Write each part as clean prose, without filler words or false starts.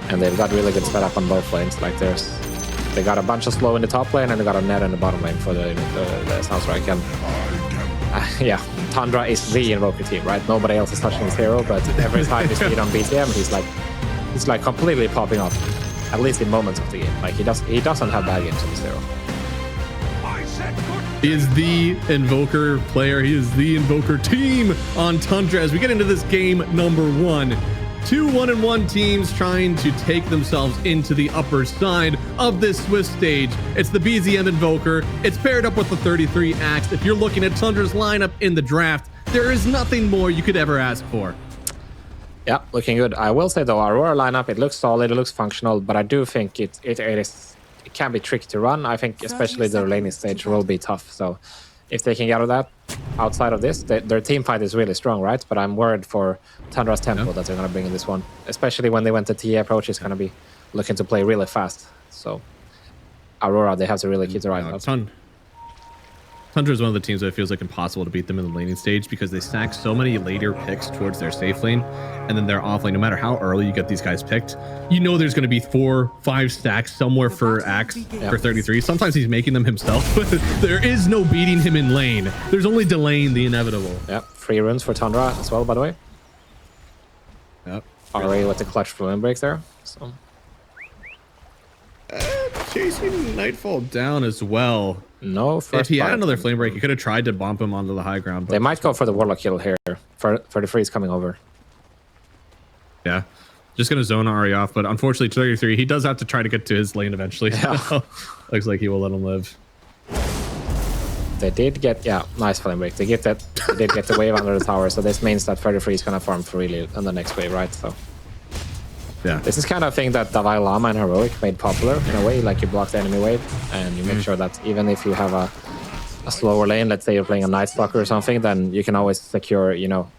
And they've got really good setup on both lanes. Like they got a bunch of slow in the top lane and they got a net in the bottom lane for the Soundstrike. And yeah, Tundra is the Invoker team, right? Nobody else is touching his hero, but every time you see it on BTM, he's like completely popping off. At least in moments of the game. Like he doesn't have bad games on this hero. He is the Invoker player. He is the Invoker team on Tundra as we get into this game number 1. 2 1-1 teams trying to take themselves into the upper side of this Swiss stage. It's the BZM Invoker. It's paired up with the 33 Axe. If you're looking at Tundra's lineup in the draft, there is nothing more you could ever ask for. Yeah, looking good. I will say though, Aurora lineup, it looks solid, it looks functional, but I do think it can be tricky to run. I think especially the laning stage will be tough. So if they can get out of that, outside of this, their team fight is really strong, right? But I'm worried for Tundra's tempo that they're going to bring in this one, especially when they went to TA approach. Is going to be looking to play really fast. So Aurora, they have to really keep their eye out. Tundra is one of the teams that it feels like impossible to beat them in the laning stage because they stack so many later picks towards their safe lane, and then their off lane, no matter how early you get these guys picked, you know there's going to be 4-5 stacks somewhere for Axe for 33. Sometimes he's making them himself, but there is no beating him in lane. There's only delaying the inevitable. Yep, 3 runes for Tundra as well, by the way. Yep. Already with the clutch for windbreaks there. So chasing Nightfall down as well. No, if he had another flame break, he could have tried to bump him onto the high ground. But they might go for the Warlock kill here for the freeze coming over. Yeah, just gonna zone Ari off, but unfortunately 33, he does have to try to get to his lane eventually. Yeah. So looks like he will let him live. They did get, yeah, nice flame break. They did get the wave under the tower, so this means that 33 is gonna farm freely on the next wave, right? So yeah, this is kind of thing that Davai Lama and Heroic made popular in a way. Like you block the enemy wave, and you make sure that even if you have a slower lane, let's say you're playing a Night Stalker or something, then you can always secure, you know,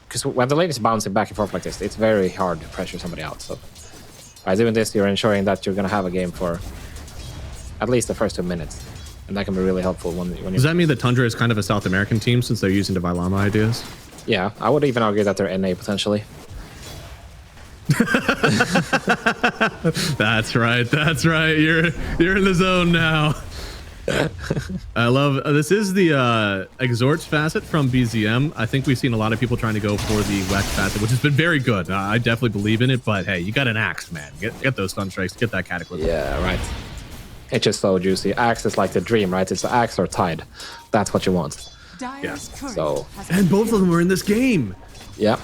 because when the lane is bouncing back and forth like this, it's very hard to pressure somebody out. So by doing this, you're ensuring that you're gonna have a game for at least the first 2 minutes, and that can be really helpful when you. Does that mean that Tundra is kind of a South American team since they're using Davai Lama ideas? Yeah, I would even argue that they're NA potentially. That's right. You're in the zone now. I love this is the exhorts facet from BZM. I think we've seen a lot of people trying to go for the Wex facet, which has been very good. I definitely believe in it, but hey, you got an Axe, man. Get those stun strikes, get that Cataclysm. Yeah, right. It's just so juicy. Axe is like the dream, right? It's Axe or Tide. That's what you want. Yeah. So, and both of them were in this game. Yeah.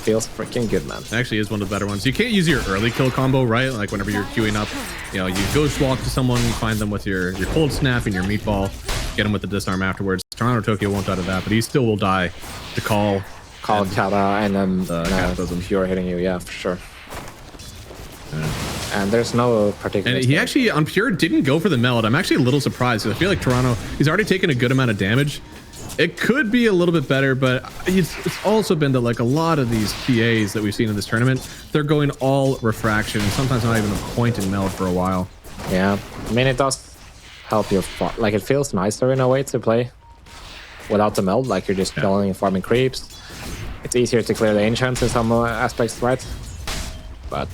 Feels freaking good, man. It actually is one of the better ones. You can't use your early kill combo, right? Like whenever you're queuing up, you know, you ghost walk to someone, you find them with your cold snap and your meatball, get them with the disarm afterwards. Toronto Tokyo won't die to that, but he still will die to call Kata and then Pure hitting you, yeah, for sure. Yeah. And there's no particular. And he actually on Pure didn't go for the meld. I'm actually a little surprised because I feel like Toronto, he's already taken a good amount of damage. It could be a little bit better, but it's also been that like a lot of these TAs that we've seen in this tournament, they're going all refraction and sometimes not even a point in meld for a while. Yeah, I mean, it does help you. Like, it feels nicer in a way to play without the meld. Like, you're just chilling and farming creeps. It's easier to clear the ancients in some aspects, right? But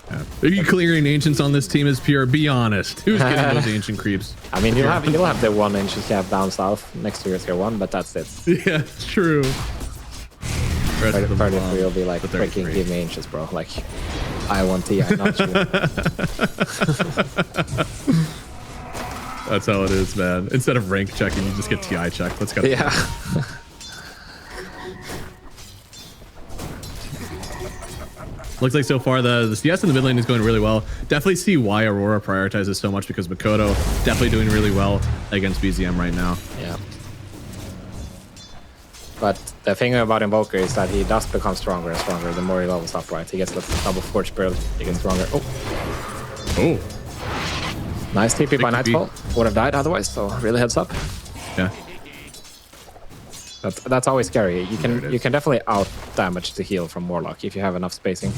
yeah. Are you clearing ancients on this team as Pure? Be honest. Who's getting those ancient creeps? I mean, you'll have the 1 ancient cap down south next to your tier 1, but that's it. Yeah, true. Part of it will be like, freaking give me ancients, bro. Like, I want TI, not you. That's how it is, man. Instead of rank checking, you just get TI checked. Let's go. Yeah. Looks like so far the CS in the mid lane is going really well. Definitely see why Aurora prioritizes so much because Makoto definitely doing really well against BZM right now. Yeah. But the thing about Invoker is that he does become stronger and stronger the more he levels up, right? He gets the double Forge build, he gets stronger. Oh. Nice TP by Nightfall. Would have died otherwise, so really heads up. Yeah. That's always scary. You can definitely out damage the heal from Warlock if you have enough spacing.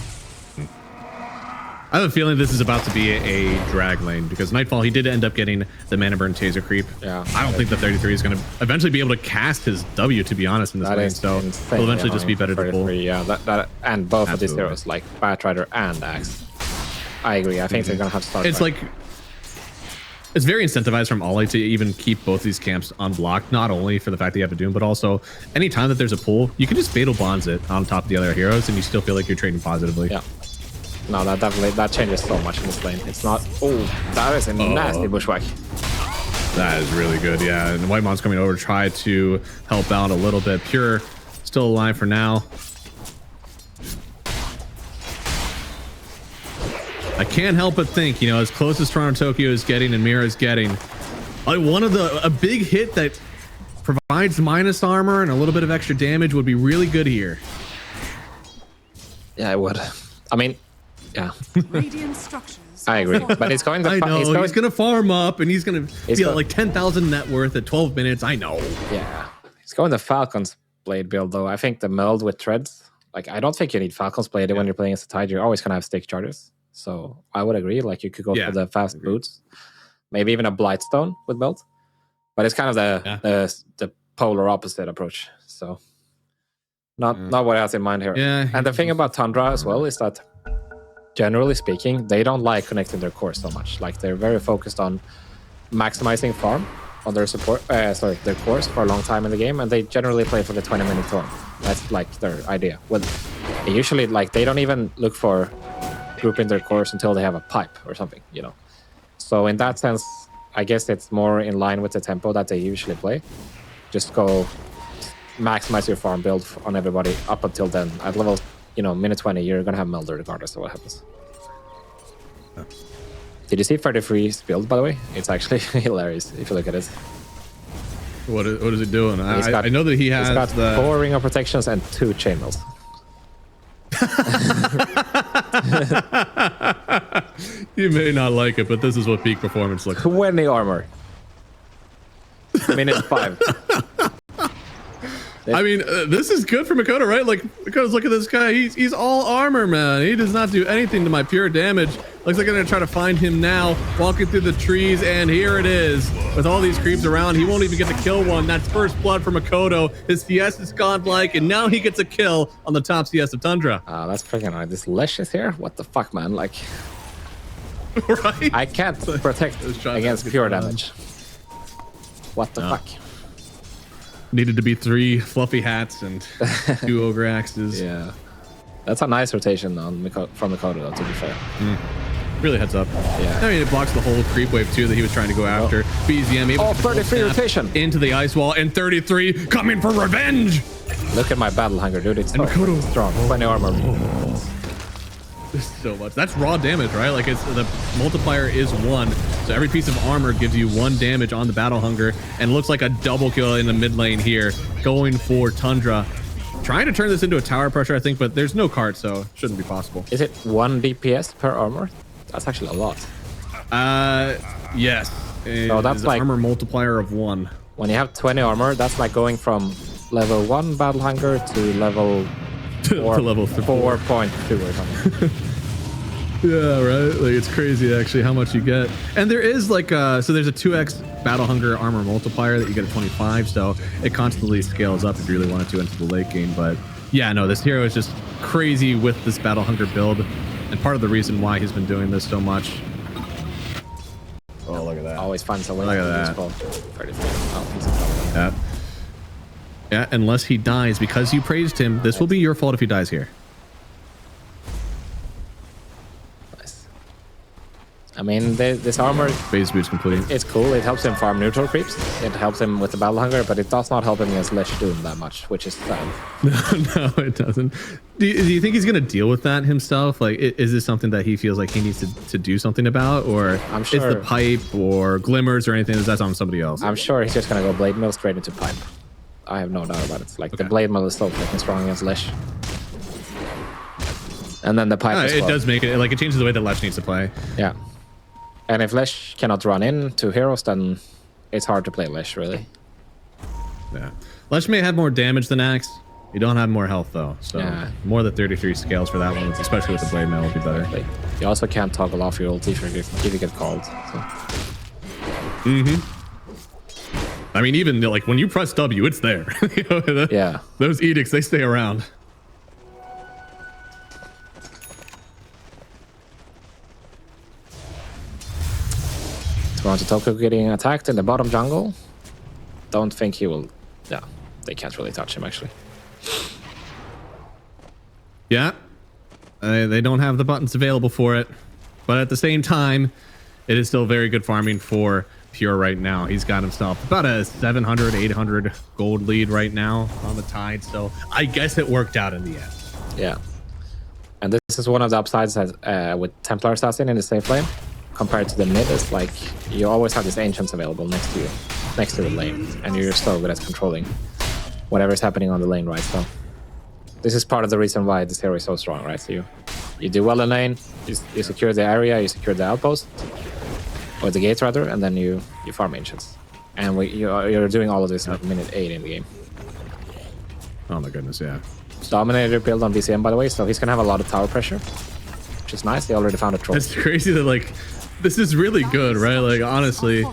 I have a feeling this is about to be a drag lane because Nightfall, he did end up getting the mana burn taser creep. Yeah, I don't think the 33 is going to eventually be able to cast his W, to be honest, in this lane. So it'll eventually just be better to pull. Yeah, that and both of these heroes, like Batrider and Axe. I agree. I think they're going to have to start. It's like, it's very incentivized from Ollie to even keep both these camps unblocked, not only for the fact that you have a Doom, but also anytime that there's a pull, you can just Fatal Bonds it on top of the other heroes and you still feel like you're trading positively. Yeah. No, that changes so much in this lane. It's not... Oh, that is a nasty bushwhack. That is really good, yeah. And White Mom's coming over to try to help out a little bit. Pure still alive for now. I can't help but think, you know, as close as Toronto Tokyo is getting and Mira is getting, a big hit that provides minus armor and a little bit of extra damage would be really good here. Yeah, it would. I mean, yeah. I agree, but it's going to. I know he's going to farm up, and he's going to be at like 10,000 net worth at 12 minutes. I know. Yeah, he's going the Falcon's Blade build though. I think the meld with treads. Like, I don't think you need Falcon's Blade when you're playing as a Tide. You're always going to have stick charges. So I would agree. Like, you could go for the fast boots, maybe even a Blightstone with belt. But it's kind of the polar opposite approach. So not what I have in mind here. Yeah. And the thing about Tundra as well is that, generally speaking, they don't like connecting their cores so much. Like, they're very focused on maximizing farm on their their cores for a long time in the game, and they generally play for the 20-minute torn. That's like their idea. Well, they usually, like, they don't even look for grouping their cores until they have a pipe or something, you know. So in that sense, I guess it's more in line with the tempo that they usually play. Just go maximize your farm build on everybody up until then. At level, you know, minute 20, you're gonna have Melder regardless of what happens. Did you see 33's build, by the way? It's actually hilarious if you look at it. What is it doing? I know that he has got the 4 ring of protections and 2 chainmails. You may not like it, but this is what peak performance looks like. 20 armor. Minute 5. I mean, this is good for Makoto, right? Like, Makoto's look at this guy. He's all armor, man. He does not do anything to my pure damage. Looks like I'm gonna try to find him now, walking through the trees, and here it is. With all these creeps around, he won't even get to kill one. That's first blood for Makoto. His CS is godlike, and now he gets a kill on the top CS of Tundra. That's freaking annoying. This Lesh is here? What the fuck, man? Like, right? I can't protect against pure damage. What the fuck? Needed to be 3 fluffy hats and 2 ogre axes. Yeah, that's a nice rotation on from Makoto, though, to be fair. Really heads up. Yeah. I mean, it blocks the whole creep wave too that he was trying to go after. BZM able to 33 rotation into the ice wall, and 33 coming for revenge. Look at my battle hunger, dude. It's so strong. 20 armor. So much. That's raw damage, right? Like, it's the multiplier is 1, so every piece of armor gives you 1 damage on the battle hunger, and looks like a double kill in the mid lane here, going for Tundra. Trying to turn this into a tower pressure, I think, but there's no cart, so it shouldn't be possible. Is it 1 DPS per armor? That's actually a lot. Yes. So that's like armor multiplier of 1. When you have 20 armor, that's like going from level 1 battle hunger to level 4, to level 4.2 or something. Yeah, right. Like, it's crazy actually how much you get. And there is like so there's a 2x battle hunger armor multiplier that you get at 25, so it constantly scales up if you really wanted to into the late game. But yeah, no, this hero is just crazy with this battle hunger build, and part of the reason why he's been doing this so much. Oh, look at that. Always finds a way. Look at that. Yeah, unless he dies because you praised him, this will be your fault if he dies here. Nice. I mean, this armor phase boost complete. It's cool. It helps him farm neutral creeps. It helps him with the battle hunger, but it does not help him against Lesh Doom that much, which is sad. No, it doesn't. Do you think he's going to deal with that himself? Like, is this something that he feels like he needs to do something about, or I'm sure, is the pipe or glimmers or anything, is that on somebody else? I'm sure he's just going to go blade mill straight into pipe. I have no doubt about it. Like, the blade mill is so fucking strong against Lesh. And then the pipe it does make it, like, it changes the way that Lesh needs to play. Yeah. And if Lesh cannot run in to heroes, then it's hard to play Lesh, really. Yeah. Lesh may have more damage than Axe, You don't have more health though, so more than 33 scales for that one, especially with the blade mail, would be better. You also can't toggle off your ulti if you get called. So. I mean, even like when you press W, it's there. You know, yeah. Those edicts, they stay around. Toronto Toko getting attacked in the bottom jungle. Don't think he will. Yeah, they can't really touch him actually. Yeah, they don't have the buttons available for it, but at the same time, it is still very good farming for Pure right now. He's got himself about a 700, 800 gold lead right now on the Tide, so I guess it worked out in the end. Yeah, and this is one of the upsides that, with Templar Assassin in the safe lane compared to the mid. Is like you always have these ancients available next to the lane, and you're so good at controlling whatever is happening on the lane, right? So this is part of the reason why this hero is so strong, right? So you do well in lane, you secure the area, you secure the outpost, or the gates rather, and then you farm ancients. And you're doing all of this at minute 8 in the game. Oh my goodness, yeah. Dominator build on VCM, by the way, so he's gonna have a lot of tower pressure, which is nice. They already found a troll. It's crazy that like this is really good, right? Like honestly,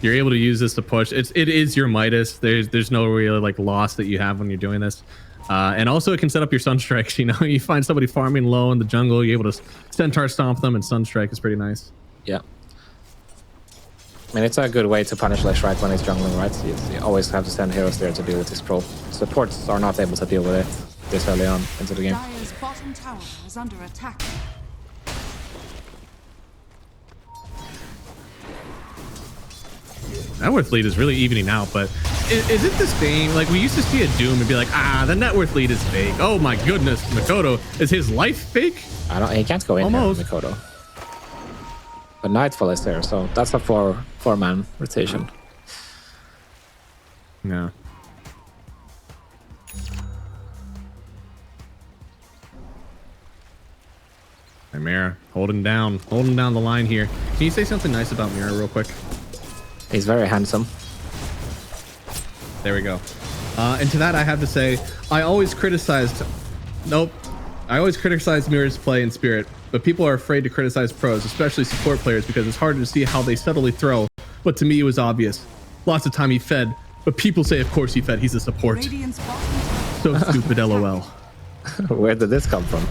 you're able to use this to push. It is your Midas. There's no real like loss that you have when you're doing this. And also it can set up your Sunstrikes. You know, you find somebody farming low in the jungle, you're able to Centaur stomp them, and Sunstrike is pretty nice. Yeah. I mean, it's a good way to punish Lesh right when he's jungling, right? So you always have to send heroes there to deal with his troll. Supports are not able to deal with it this early on into the game. Dire's bottom tower is under attack. Net worth lead is really evening out, but is it the same? Like we used to see a Doom and be like, the net worth lead is fake. Oh my goodness, Mikoto, is his life fake? He can't go in here, Mikoto. But Nightfall is there, so that's a four-man rotation. Yeah. And Mira holding down the line here. Can you say something nice about Mira real quick? He's very handsome. There we go. And to that, I have to say, I always criticized Mira's play in Spirit, but people are afraid to criticize pros, especially support players, because it's harder to see how they subtly throw. But to me, it was obvious. Lots of time he fed, but people say, of course he fed. He's a support. So stupid, LOL. Where did this come from?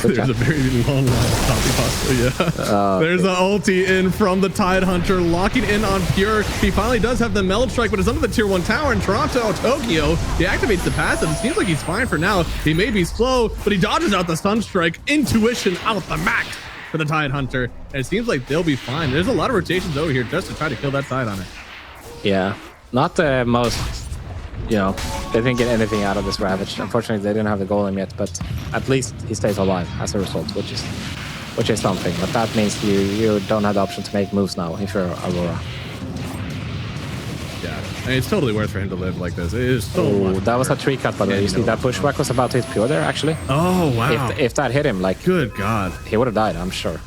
There's a very long line of copy pasta, yeah. There's an ulti in from the Tide Hunter, locking in on Pure. He finally does have the Meld Strike, but it's under the tier 1 tower in Toronto. Tokyo, he activates the passive. It seems like he's fine for now. He may be slow, but he dodges out the Sunstrike. Intuition out the max for the Tide Hunter. And it seems like they'll be fine. There's a lot of rotations over here just to try to kill that Tide Hunter. Yeah, not the most... You know, they didn't get anything out of this Ravage. Unfortunately, they didn't have the golem yet, but at least he stays alive as a result, which is something. But that means you don't have the option to make moves now if you're Aurora. Yeah, I mean, it's totally worth for him to live like this. It is so much. That was a tree cut, by the way. You see that pushback was about to hit Pure there, actually. Oh, wow. If that hit him, like... Good God. He would have died, I'm sure.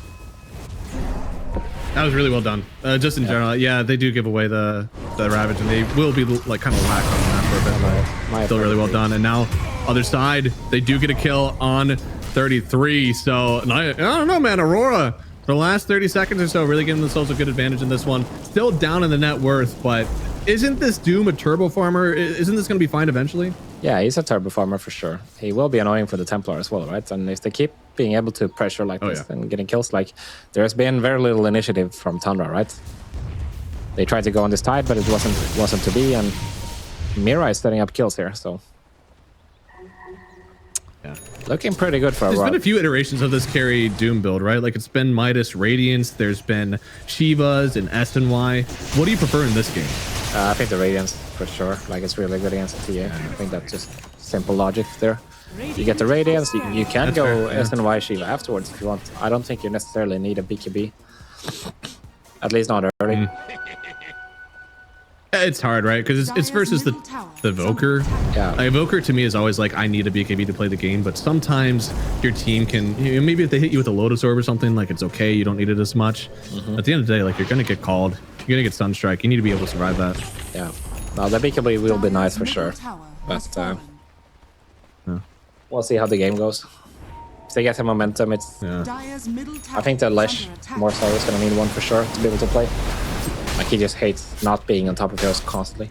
That was really well done. Just in general, yeah, they do give away the Ravage, and they will be like kind of lack on that for a bit. Still really well done. And now, other side, they do get a kill on 33. So I don't know, man. Aurora, for the last 30 seconds or so, really giving themselves a good advantage in this one. Still down in the net worth, but isn't this Doom a turbo farmer? Isn't this going to be fine eventually? Yeah, he's a turbo farmer for sure. He will be annoying for the Templar as well, right? And if they keep being able to pressure like this and getting kills, like there's been very little initiative from Tundra, right? They tried to go on this Tide, but it wasn't to be, and Mira is setting up kills here, so yeah, looking pretty good for Aurora. There's been a few iterations of this carry Doom build, right? Like it's been Midas, Radiance, there's been Shivas and SNY. What do you prefer in this game? I think the Radiance for sure. Like it's really good against the TA. I think that's just simple logic there. You get the Radiance, you can go SNY Shiva afterwards if you want. I don't think you necessarily need a BKB. At least not early. It's hard, right? Because it's versus the Evoker. Yeah. Like, Evoker to me is always like, I need a BKB to play the game, but sometimes your team can, maybe if they hit you with a Lotus Orb or something, like it's okay, you don't need it as much. At the end of the day, like you're gonna get called, you're gonna get Sunstrike, you need to be able to survive that. Yeah. No, the BKB will be nice for sure. But We'll see how the game goes. If they get some momentum, it's... Yeah. Dire's middle tower I think the is Lesh under attack. more so is going to need one for sure to be able to play. Like, he just hates not being on top of heroes constantly.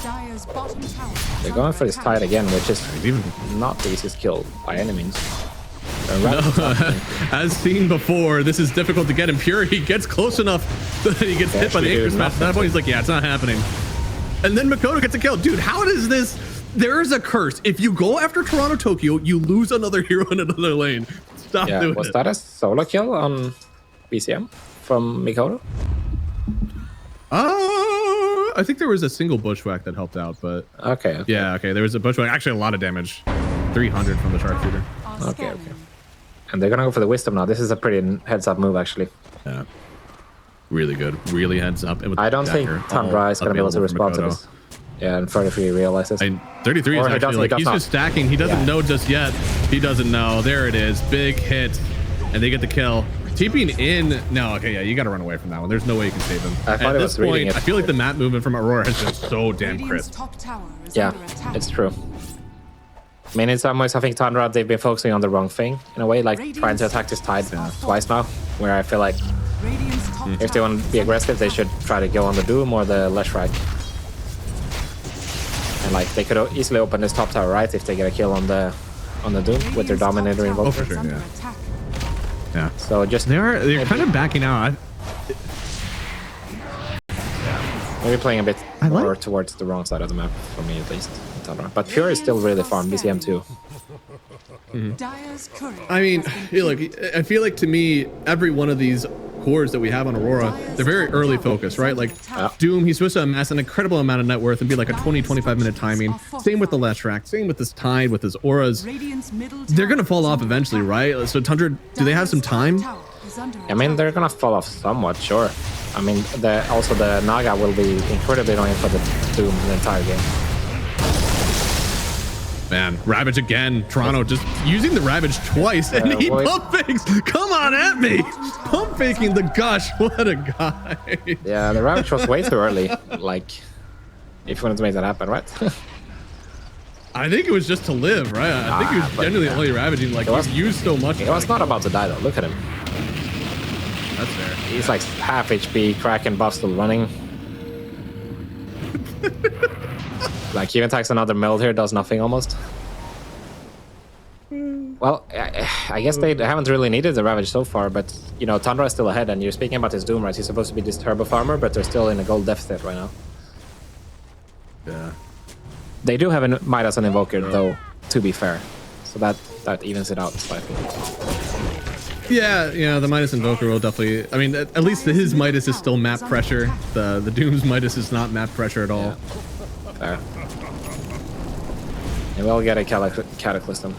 Dire's bottom tower is They're going under for this attack. tide again, which is Even not the easiest kill by any means. as seen before, this is difficult to get him. Purity gets close enough so that he gets hit by the actually anchor do smash. At that point, he's like, yeah, it's not happening. And then Makoto gets a kill. Dude, how does this... There is a curse. If you go after Toronto Tokyo, you lose another hero in another lane. Stop Yeah, doing was it. that a solo kill on BCM from Mikoto? I think there was a single bushwhack that helped out, but... Okay. Yeah, okay, there was a bushwhack. Actually, a lot of damage. 300 from the sharpshooter. Are Okay, scanning. okay. And they're gonna go for the wisdom now. This is a pretty heads-up move, actually. Yeah. Really good. Really heads up. And with I don't think Dagger Tundra is gonna be able to available from respond to Makoto. this. Yeah, and 33 realizes. 33 is Or he actually does like, he's not. just stacking. He doesn't Yeah. know just yet. He doesn't know. There it is. Big hit. And they get the kill. TPing in. No, okay, yeah, you got to run away from that one. There's no way you can save him. I thought At it this was reading point, it. I feel like the map movement from Aurora has been so damn Radiant's crisp. top tower is Yeah, under attack. it's true. I mean, in some ways, I think Tundra, they've been focusing on the wrong thing, in a way, like trying to attack this tide twice now, where I feel like Radiant's top if they want to be aggressive, they should try to go on the Doom or the Leshrac. And like, they could easily open this top tower, right, if they get a kill on the Doom with their Dominator invoker. Oh, for sure, yeah. Yeah. So just They're kind of backing out. maybe playing a bit I like- more towards the wrong side of the map, for me at least. Tundra. But Pure is still really farm, BCM too. Dire's courier I mean, has been look, I feel like to me, every one of these cores that we have on Aurora, they're very early focused, right? Like Doom, he's supposed to amass an incredible amount of net worth and be like a 20-25 minute timing. Same with the Leshrac, same with this Tide, with his auras. Radiant's middle They're tower gonna fall is off under eventually, attack. right? So Tundra, do they have some time? Tower is under I mean, attack. they're gonna fall off somewhat, sure. I mean, also the Naga will be incredibly annoying for the Doom the entire game. Man, Ravage again. Toronto just using the Ravage twice, and he boy. pump fakes. Come on at me. Pump faking the gush. What a guy. Yeah, the Ravage was way too early. Like, if you wanted to make that happen, right? I think it was just to live, right? I think he was but genuinely yeah. only ravaging. Like, It was- he's used so much. He was not about to die though. Look at him. That's fair. He's like half HP, Kraken buff still running. Like, he even attacks another meld here, does nothing almost. Well, I guess they haven't really needed the Ravage so far, but, you know, Tundra is still ahead, and you're speaking about his Doom, right? He's supposed to be this turbo farmer, but they're still in a gold deficit right now. Yeah. They do have a Midas and Invoker, though, to be fair. So that evens it out slightly. Yeah, the Midas Invoker will definitely... I mean, at least his Midas is still map pressure. The Doom's Midas is not map pressure at all. Fair. And we'll get a Cataclysm.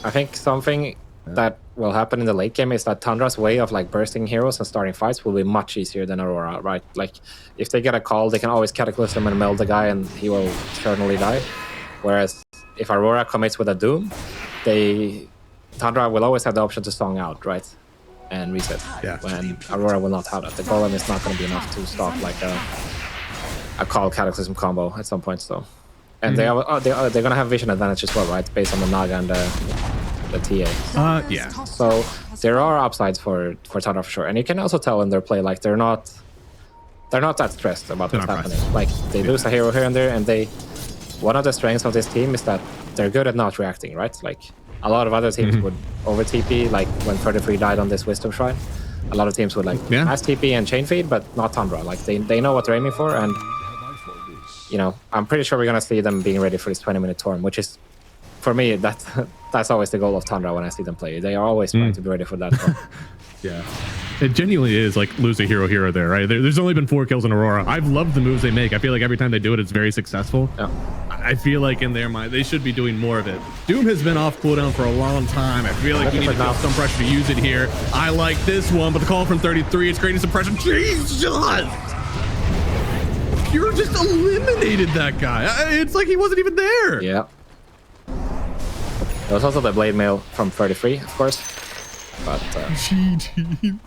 I think something that will happen in the late game is that Tundra's way of like bursting heroes and starting fights will be much easier than Aurora, right? Like, if they get a call, they can always Cataclysm and meld the guy and he will certainly die. Whereas if Aurora commits with a Doom, Tundra will always have the option to song out, right? And reset. Yeah. When Aurora will not have that. The Golem is not going to be enough to stop like a call Cataclysm combo at some point, so. And they're gonna have vision advantage as well, right? Based on the Naga and the TA. Yeah. So there are upsides for Tundra for sure. And you can also tell in their play, like they're not that stressed about what's not happening. pressed. Like they lose a hero here and there, and one of the strengths of this team is that they're good at not reacting, right? Like a lot of other teams would over TP, like when 33 died on this Wisdom Shrine. A lot of teams would like mass TP and chain feed, but not Tundra. Like they know what they're aiming for, and you know, I'm pretty sure we're gonna see them being ready for this 20-minute Torm, which is, for me, that's always the goal of Tundra when I see them play. They are always trying to be ready for that Torm. Yeah. It genuinely is like lose a hero there, right? There's only been 4 kills in Aurora. I've loved the moves they make. I feel like every time they do it, it's very successful. Yeah. I feel like in their mind, they should be doing more of it. Doom has been off cooldown for a long time. I feel like you need to feel some pressure to use it here. I like this one, but the call from 33, it's creating some pressure. Jesus! Pure just eliminated that guy. It's like he wasn't even there. Yeah. There was also the Blade Mail from 33, of course. But, GG.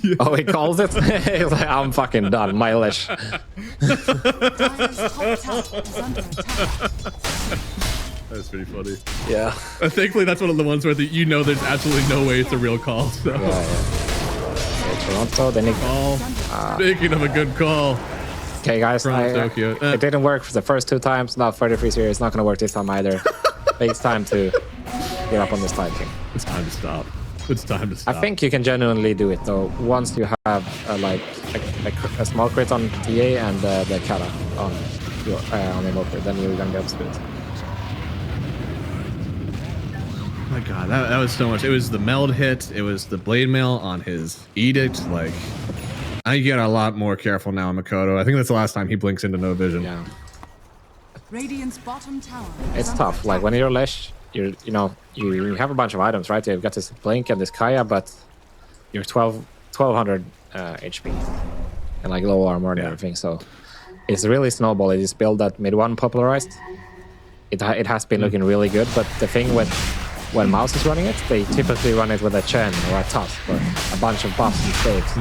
Yeah. oh, he calls it? He's like, I'm fucking done. My Lesh. Dire's top tower is under attack. That's pretty funny. Yeah. Thankfully, that's one of the ones where you know there's absolutely no way it's a real call. So. Okay, Toronto, then Speaking of a good call. Okay, guys, Tokyo. It didn't work for the first 2 times. Now 33 series, it's not going to work this time either. It's time to give up on this Tide King. It's time to stop. It's time to stop. I think you can genuinely do it though. Once you have like a small crit on TA and the Kata on Invoker, then you're gonna get up to it. Oh my god, that was so much. It was the meld hit. It was the blade mail on his edict. Like, I get a lot more careful now, Makoto. I think that's the last time he blinks into no vision. Yeah. Radiant's bottom tower. It's tough. Like when you're Lesh, you have a bunch of items, right? You've got this blink and this Kaya, but you're 1200 HP and like low armor and everything. So it's really snowball. It is build that mid one popularized. It has been looking really good, but the thing with when Mouse is running it, they typically run it with a Chen or a Tusk or a bunch of buffs and saves.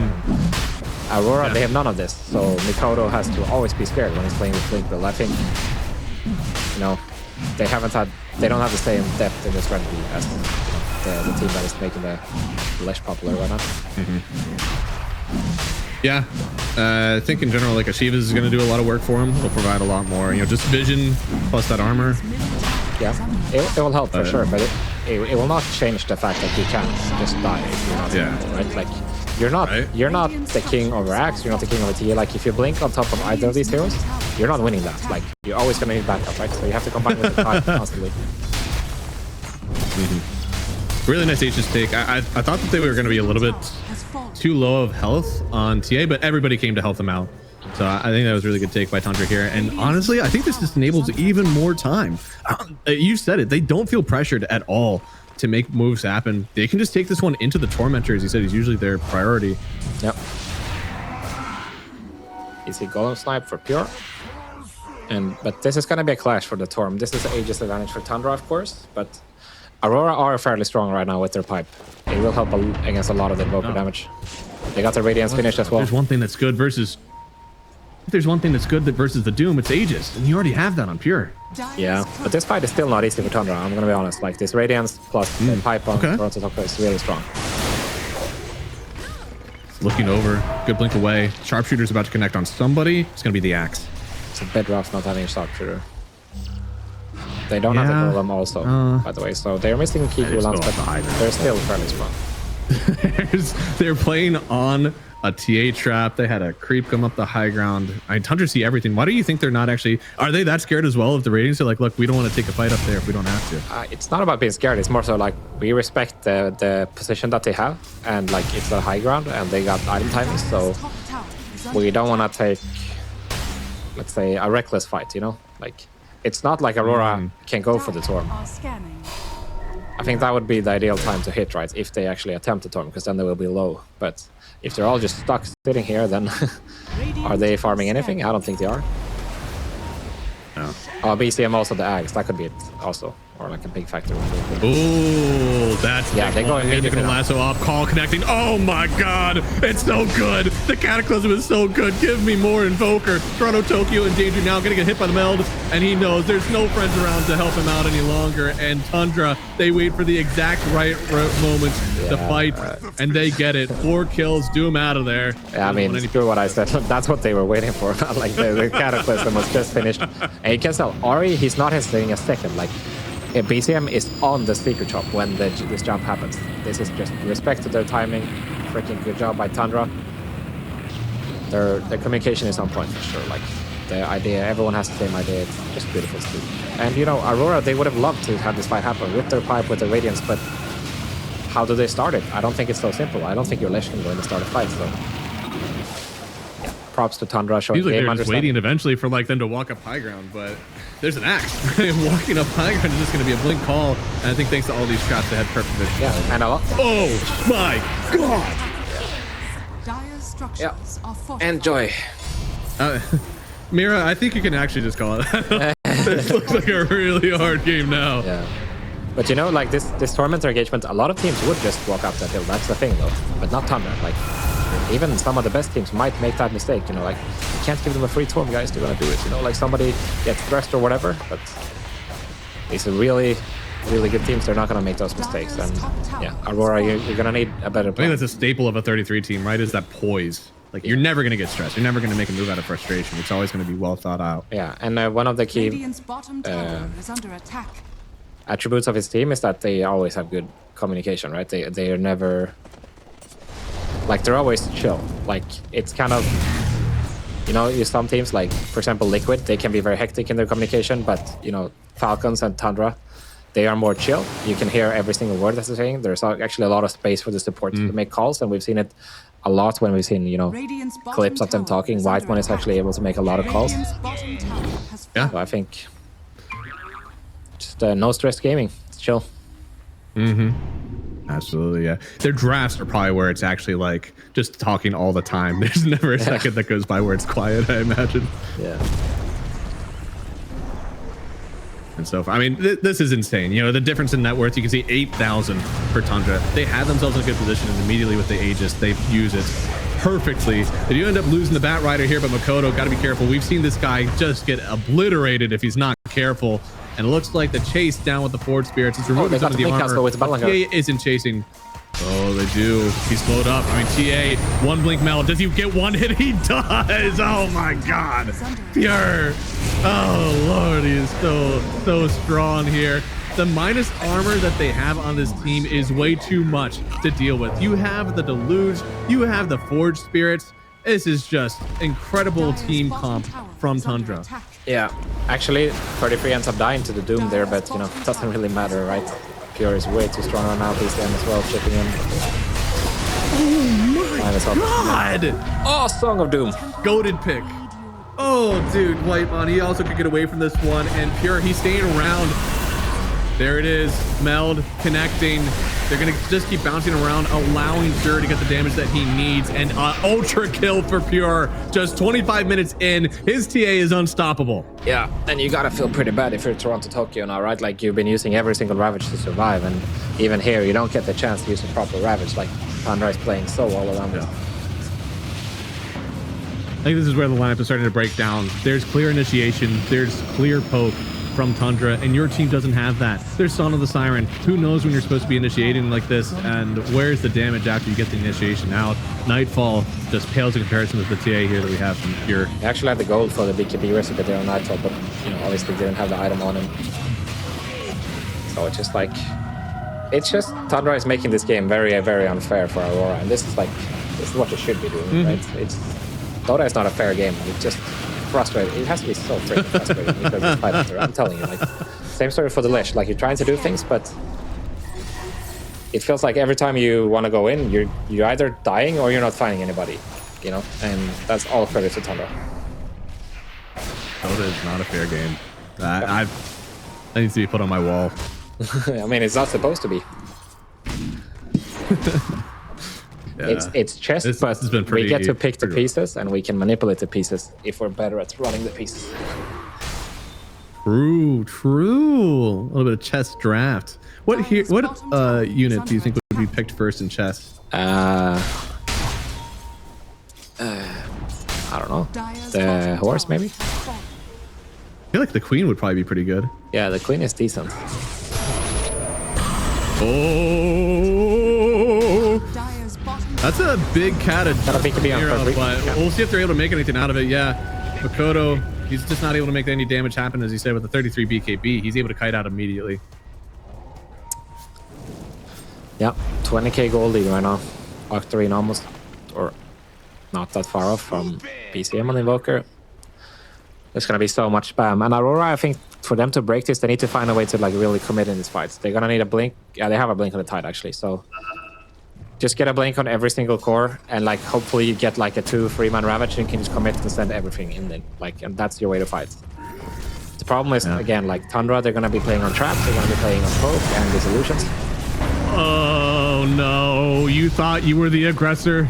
Aurora, they have none of this, so Mikoto has to always be scared when he's playing with Blink build. I think, they don't have the same depth in the strategy as the team that is making the Lesh popular right now. Yeah, I think in general, like Ashivas is going to do a lot of work for him. He'll provide a lot more, just vision plus that armor. Yeah, it will help for sure, but it will not change the fact that you can't just die if you're not right? Like you're not the king over Axe, you're not the king over TA. Like if you blink on top of either of these heroes, you're not winning that. Like you're always gonna need backup, right? So you have to combine with the time constantly. Really nice H's take. I thought that they were gonna be a little bit too low of health on TA, but everybody came to help them out. So I think that was a really good take by Tundra here. And honestly, I think this just enables even more time. You said it. They don't feel pressured at all to make moves happen. They can just take this one into the Tormentor, as you said. He's usually their priority. Yep. Easy Golem Snipe for Pure. But this is going to be a clash for the Torm. This is the Aegis advantage for Tundra, of course. But Aurora are fairly strong right now with their pipe. It will help against a lot of the Invoker damage. They got their Radiance finished as well. There's one thing that's good versus... If there's one thing that's good versus the Doom, it's Aegis. And you already have that on Pure. Yeah, but this fight is still not easy for Tundra, I'm going to be honest. Like, this Radiance plus the pipe on Toronto top is really strong. Looking over. Good blink away. Sharpshooter's about to connect on somebody. It's going to be the Axe. It's a bit rough not having a Sharpshooter. They don't have the Golem also, by the way. So they're missing key cooldowns, but they're still fairly strong. They're playing on a TA trap. They had a creep come up the high ground. Tundra see everything. Why do you think they're not actually... Are they that scared as well of the ratings? They're like, look, we don't want to take a fight up there if we don't have to. It's not about being scared. It's more so like we respect the position that they have. And like it's a high ground and they got item timings. So we don't want to take, let's say, a reckless fight, Like it's not like Aurora can go for the Torm. I think that would be the ideal time to hit, right? If they actually attempt the Torm, because then they will be low. But if they're all just stuck sitting here, then are they farming anything? I don't think they are. No. Oh, BCM also the Ags. That could be it also. Or like a big factor. Ooh, that's they're going immediately. Lasso off, call connecting. Oh my god, it's so good. The Cataclysm is so good. Give me more Invoker. Toronto, Tokyo in danger now, gonna get hit by the meld, and he knows there's no friends around to help him out any longer. And Tundra, they wait for the exact right moment to fight, and they get it. 4 kills, do him out of there. Yeah, I mean, screw what I said. That's what they were waiting for. Like the Cataclysm was just finished, and you can tell Ari, he's not hesitating a second. Like. BCM is on the secret shop when this jump happens. This is just respect to their timing. Freaking good job by Tundra. Their communication is on point for sure. Like the idea, everyone has the same idea. It's just beautiful to do. And Aurora, they would have loved to have this fight happen with their pipe, with their Radiance, but how do they start it? I don't think it's so simple. I don't think your Lesh can go in and start a fight. So yeah, props to Tundra showing game understanding. They're just waiting eventually for them to walk up high ground, but. There's an Axe. Walking up high ground is just going to be a blink call. And I think thanks to all these traps, they had perfect vision. Yeah, and a lot. Oh my god! Yeah. Enjoy. Mira, I think you can actually just call it. This looks like a really hard game now. Yeah. But like this Tormentor engagement, a lot of teams would just walk up that hill. That's the thing though. But not Tundra. Like even some of the best teams might make that mistake, like you can't give them a free Torm, guys, they're gonna do it, like somebody gets stressed or whatever, but these are really good teams. They're not going to make those mistakes. And yeah, Aurora, you're going to need a better I plan. think that's a staple of a 33 team, right? Is that poise. Like, you're never going to get stressed. You're never going to make a move out of frustration. It's always going to be well thought out. Yeah, and one of the key Radiant's bottom tower is under attack. attributes of his team is that they always have good communication, right? They are never... Like, they're always chill. Like, it's kind of... You know, some teams, like, for example, Liquid, they can be very hectic in their communication, but, you know, Falcons and Tundra, they are more chill. You can hear every single word that they're saying. There's actually a lot of space for the support to make calls, and we've seen it a lot when we've seen, you know, clips of them talking. Whiteman is actually able to make a lot of calls. Yeah. So I think just no stress gaming. It's chill. Absolutely, yeah. Their drafts are probably where it's actually like just talking all the time. There's never a second that goes by where it's quiet, I imagine. Yeah. And so, I mean, this is insane. You know, the difference in net worth, you can see 8,000 for Tundra. They had themselves in a good position, and immediately with the Aegis, they use it perfectly. They do end up losing the Bat Rider here, but Makoto, got to be careful. We've seen this guy just get obliterated if he's not careful. And it looks like the chase down with the Forward Spirits is removing some of the armor. TA isn't chasing. Oh, they do. He's slowed up. I mean, TA, one blink meld. Does he get one hit? He does. Oh my God. Pure. Oh Lord, he is so strong here. The minus armor that they have on this team is way too much to deal with. You have the Deluge, you have the Forged Spirits. This is just incredible team comp from Tundra. Yeah, actually, 33 ends up dying to the Doom there, but, you know, it doesn't really matter, right? Pure is way too strong right now. PCM as well, chipping in. Oh my God! Oh, Song of Doom. Goated pick. Oh, dude, Whitemon, he also could get away from this one. And Pure, he's staying around. There it is. Meld, connecting. They're going to just keep bouncing around, allowing Pure to get the damage that he needs. And ultra kill for Pure. Just 25 minutes in, his TA is unstoppable. Yeah, and you gotta feel pretty bad if you're Toronto Tokyo now, right? Like, you've been using every single Ravage to survive, and even here, you don't get the chance to use a proper Ravage. Like, Tundra is playing so all around it. I think this is where the lineup is starting to break down. There's clear initiation, there's clear poke from Tundra, and your team doesn't have that. There's Son of the Siren. Who knows when you're supposed to be initiating like this, and where's the damage after you get the initiation out? Nightfall just pales in comparison with the TA here that we have from Pure. He actually had the gold for the BKB recipe there on Nightfall, but, you know, obviously didn't have the item on him. So it's just like... It's just Tundra is making this game very, very unfair for Aurora, and this is what you should be doing, right? Dota is not a fair game. It's just frustrating. It has to be so freaking frustrating because it's 500. I'm telling you, like, same story for the Lish. Like, you're trying to do things, but it feels like every time you want to go in, you're either dying or you're not finding anybody, you know. And that's all credit to Tundra. Dota is not a fair game. That needs to be put on my wall. I mean, it's not supposed to be. Yeah. It's chess, but we get to pick the pieces, and we can manipulate the pieces if we're better at running the pieces. True. A little bit of chess draft. What unit do you think would be picked first in chess? I don't know. The horse, maybe? I feel like the queen would probably be pretty good. Yeah, the queen is decent. Oh, that's a big cat of Hero, but we'll see if they're able to make anything out of it. Yeah, Makoto, he's just not able to make any damage happen, as he said, with the 33 BKB. He's able to kite out immediately. Yeah, 20k gold lead right now. Octarine almost, or not that far off from PCM on Invoker. There's gonna be so much spam. And Aurora, I think for them to break this, they need to find a way to like really commit in these fights. They're gonna need a blink. Yeah, they have a blink on the Tide actually. So just get a blink on every single core, and like hopefully you get like a 2-3 man Ravage, and you can just commit to send everything in there. Like, and that's your way to fight. The problem is again, like Tundra, they're gonna be playing on traps, they're gonna be playing on poke and dissolutions. Oh no, you thought you were the aggressor.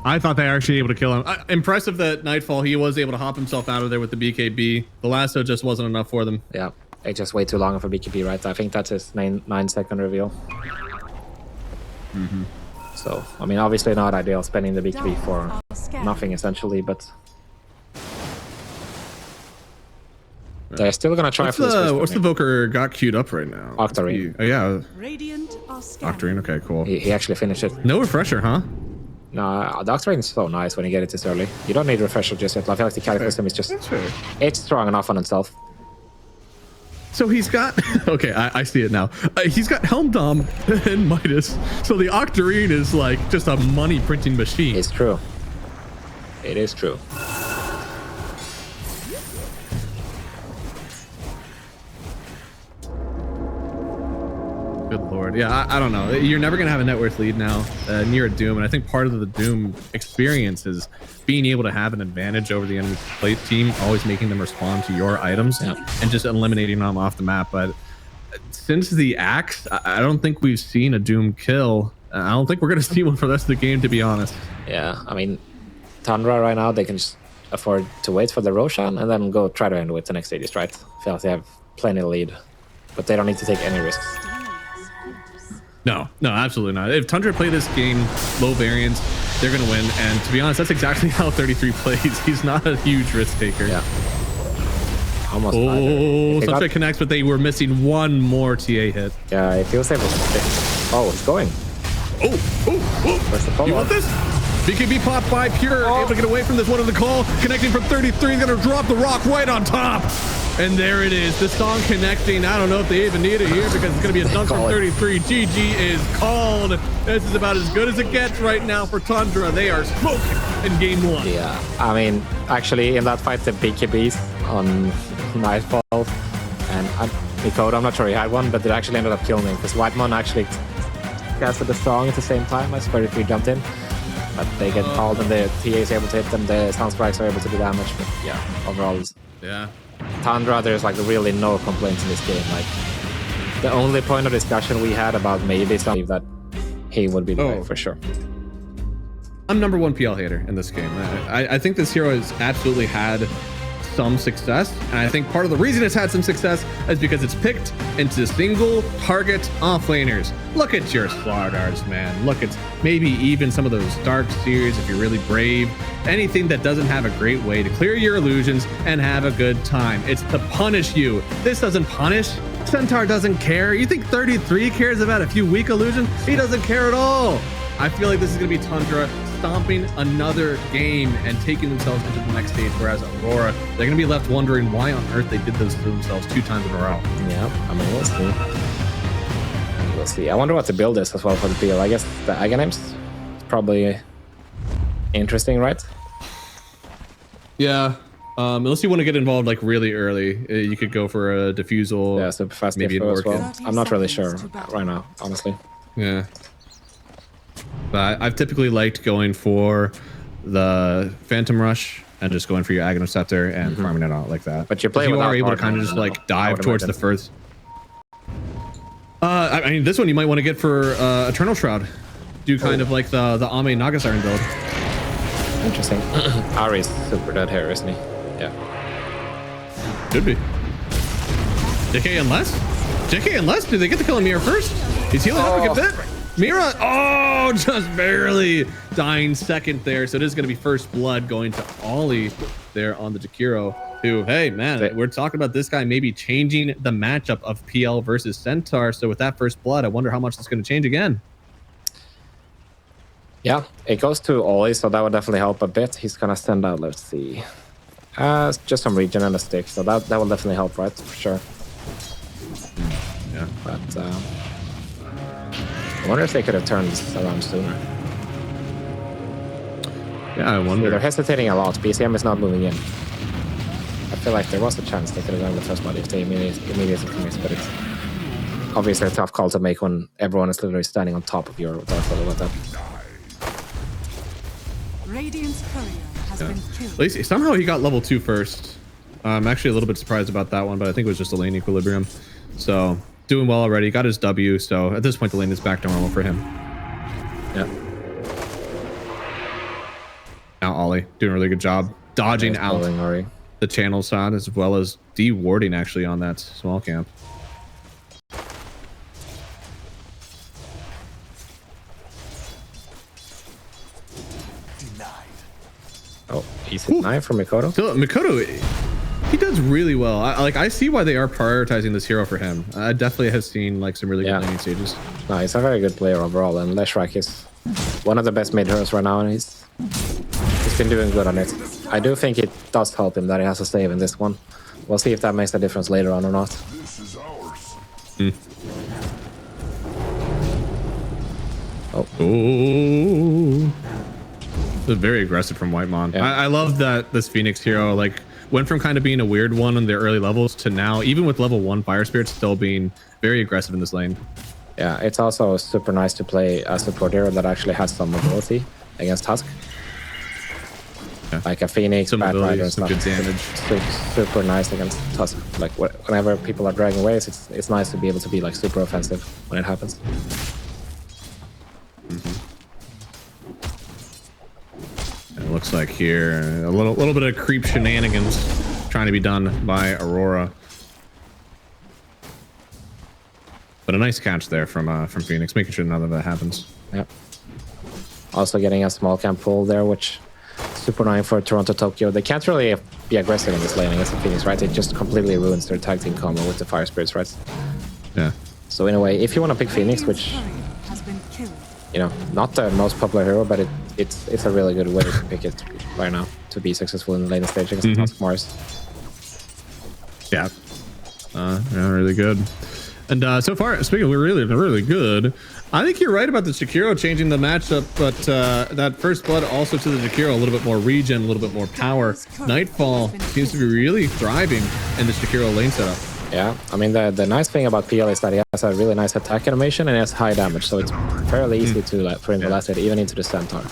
I thought they were actually able to kill him. Impressive that Nightfall, he was able to hop himself out of there with the BKB. The lasso just wasn't enough for them. Yeah, it's just way too long of a BKB, right? I think that's his 9-second reveal. So, I mean, obviously not ideal spending the BKB for nothing, essentially, but... Yeah. They're still gonna try for this. What's the Voker got queued up right now? Octarine. Oh yeah, Radiant are scanning. Octarine. Okay, cool. He actually finished it. No refresher, huh? No, the Octarine is so nice when you get it this early. You don't need refresher just yet. I feel like the Cataclysm is just... It's strong enough on itself. So he's got... Okay, I see it now. He's got Helm Dom and Midas. So the Octarine is like just a money printing machine. It's true. It is true. Good lord. Yeah, I don't know. You're never going to have a net worth lead now near a Doom. And I think part of the Doom experience is being able to have an advantage over the enemy play team, always making them respond to your items and just eliminating them off the map. But since the Axe, I don't think we've seen a Doom kill. I don't think we're going to see one for the rest of the game, to be honest. Yeah, I mean, Tundra right now, they can just afford to wait for the Roshan and then go try to end with the next Aegis, right? I feel like they have plenty of lead, but they don't need to take any risks. No, absolutely not. If Tundra play this game low variance, they're going to win. And to be honest, that's exactly how 33 plays. He's not a huge risk taker. Yeah. Almost. Oh, Sunshine connects, but they were missing one more TA hit. Yeah, it feels able to stick. Oh, it's going. Oh. Where's the You want this? BKB popped by Pure, able to get away from this one on the call. Connecting from 33, going to drop the rock right on top. And there it is, the song connecting. I don't know if they even need it here because it's going to be a dunk from 33. GG is called. This is about as good as it gets right now for Tundra. They are smoking in game one. Yeah, I mean, actually, in that fight, the BKBs on Nightfall and Mikoto, I'm not sure he had one, but it actually ended up killing him because Whitemon actually casted the song at the same time as 33 jumped in. But they get called and the TA is able to hit them, the sound spikes are able to do damage, but yeah, overall, Yeah. Tundra, there's like really no complaints in this game. Like, the only point of discussion we had about maybe something that he would be the way for sure. I'm number one PL hater in this game. I think this hero has absolutely had some success, and I think part of the reason it's had some success is because it's picked into single target offlaners. Look at your Slardars, man. Look at maybe even some of those Dark Seers if you're really brave. Anything that doesn't have a great way to clear your illusions and have a good time. It's to punish you. This doesn't punish. Centaur doesn't care. You think 33 cares about a few weak illusions? He doesn't care at all. I feel like this is going to be Tundra stomping another game and taking themselves into the next stage, whereas Aurora, they're going to be left wondering why on earth they did this to themselves 2 times in a row. Yeah, I mean, we'll see. We'll see. I wonder what the build is as well for the PL. I guess the Aghanim's probably interesting, right? Yeah. Unless you want to get involved like really early, you could go for a diffusal. Yeah, super fast maybe an as Orchid. well. I'm not really sure right now, honestly. Yeah. But I've typically liked going for the Phantom Rush and just going for your Aghanim Scepter and farming it out like that. But you play you without are able to kind of just like dive towards the first. I mean, this one you might want to get for Eternal Shroud. Do kind of like the Ame Nagasiren build. Interesting. Ari's super dead here, isn't he? Yeah. Could be. JK and less? JK and less? Do they get to kill Mira first? He's healing up a good bit. Mira, just barely dying second there. So it is going to be first blood going to Ollie there on the Jakiro, who, hey, man, we're talking about this guy maybe changing the matchup of PL versus Centaur. So with that first blood, I wonder how much it's going to change again. Yeah, it goes to Ollie, so that would definitely help a bit. He's going to send out, let's see, just some regen and a stick. So that will definitely help, right? For sure. Yeah. But I wonder if they could have turned this around sooner. Yeah, I wonder. They're hesitating a lot. BCM is not moving in. I feel like there was a chance they could have done the first blood if they immediately commit, but it's obviously a tough call to make when everyone is literally standing on top of your Dark Lord like that. Radiant's courier has been killed. At least somehow he got level 2 first. I'm actually a little bit surprised about that one, but I think it was just a lane equilibrium. So doing well already. Got his W. So at this point, the lane is back to normal for him. Yeah. Now Ollie doing a really good job dodging out the channel side as well as de-warding actually on that small camp. Oh, easy knife from Mikoto. So Mikoto, He does really well. I see why they are prioritizing this hero for him. I definitely have seen like some really good laning stages. No, he's a very good player overall, and Leshrac is one of the best mid heroes right now, and he's been doing good on it. I do think it does help him that he has a save in this one. We'll see if that makes a difference later on or not. Oh. Ooh. Very aggressive from Whitemon. Yeah. I love that this Phoenix hero like went from kind of being a weird one in their early levels to now, even with level 1 Fire Spirit, still being very aggressive in this lane. Yeah, it's also super nice to play a support hero that actually has some mobility against Tusk. Yeah. Like a Phoenix, some Batrider and some stuff. good damage. Super nice against Tusk. Like whenever people are dragging waves, it's nice to be able to be like super offensive when it happens. It looks like here a little bit of creep shenanigans trying to be done by Aurora, but a nice catch there from Phoenix, making sure none of that happens. Yep. Also getting a small camp pull there, which is super annoying for Toronto Tokyo. They can't really be aggressive in this lane against the Phoenix, right? It just completely ruins their tag team combo with the Fire Spirits, right? Yeah. So in a way, if you want to pick Phoenix, which, you know, not the most popular hero, but it's a really good way to pick it right now to be successful in the later stage against Tusk Mars. Yeah. Yeah, really good. And so far, speaking of really good, I think you're right about the Jakiro changing the matchup, but that first blood also to the Jakiro, a little bit more regen, a little bit more power. Nightfall seems to be really thriving in the Jakiro lane setup. Yeah, I mean, the nice thing about PL is that he has a really nice attack animation and he has high damage, so it's fairly easy to for him to last it even into the Centaur,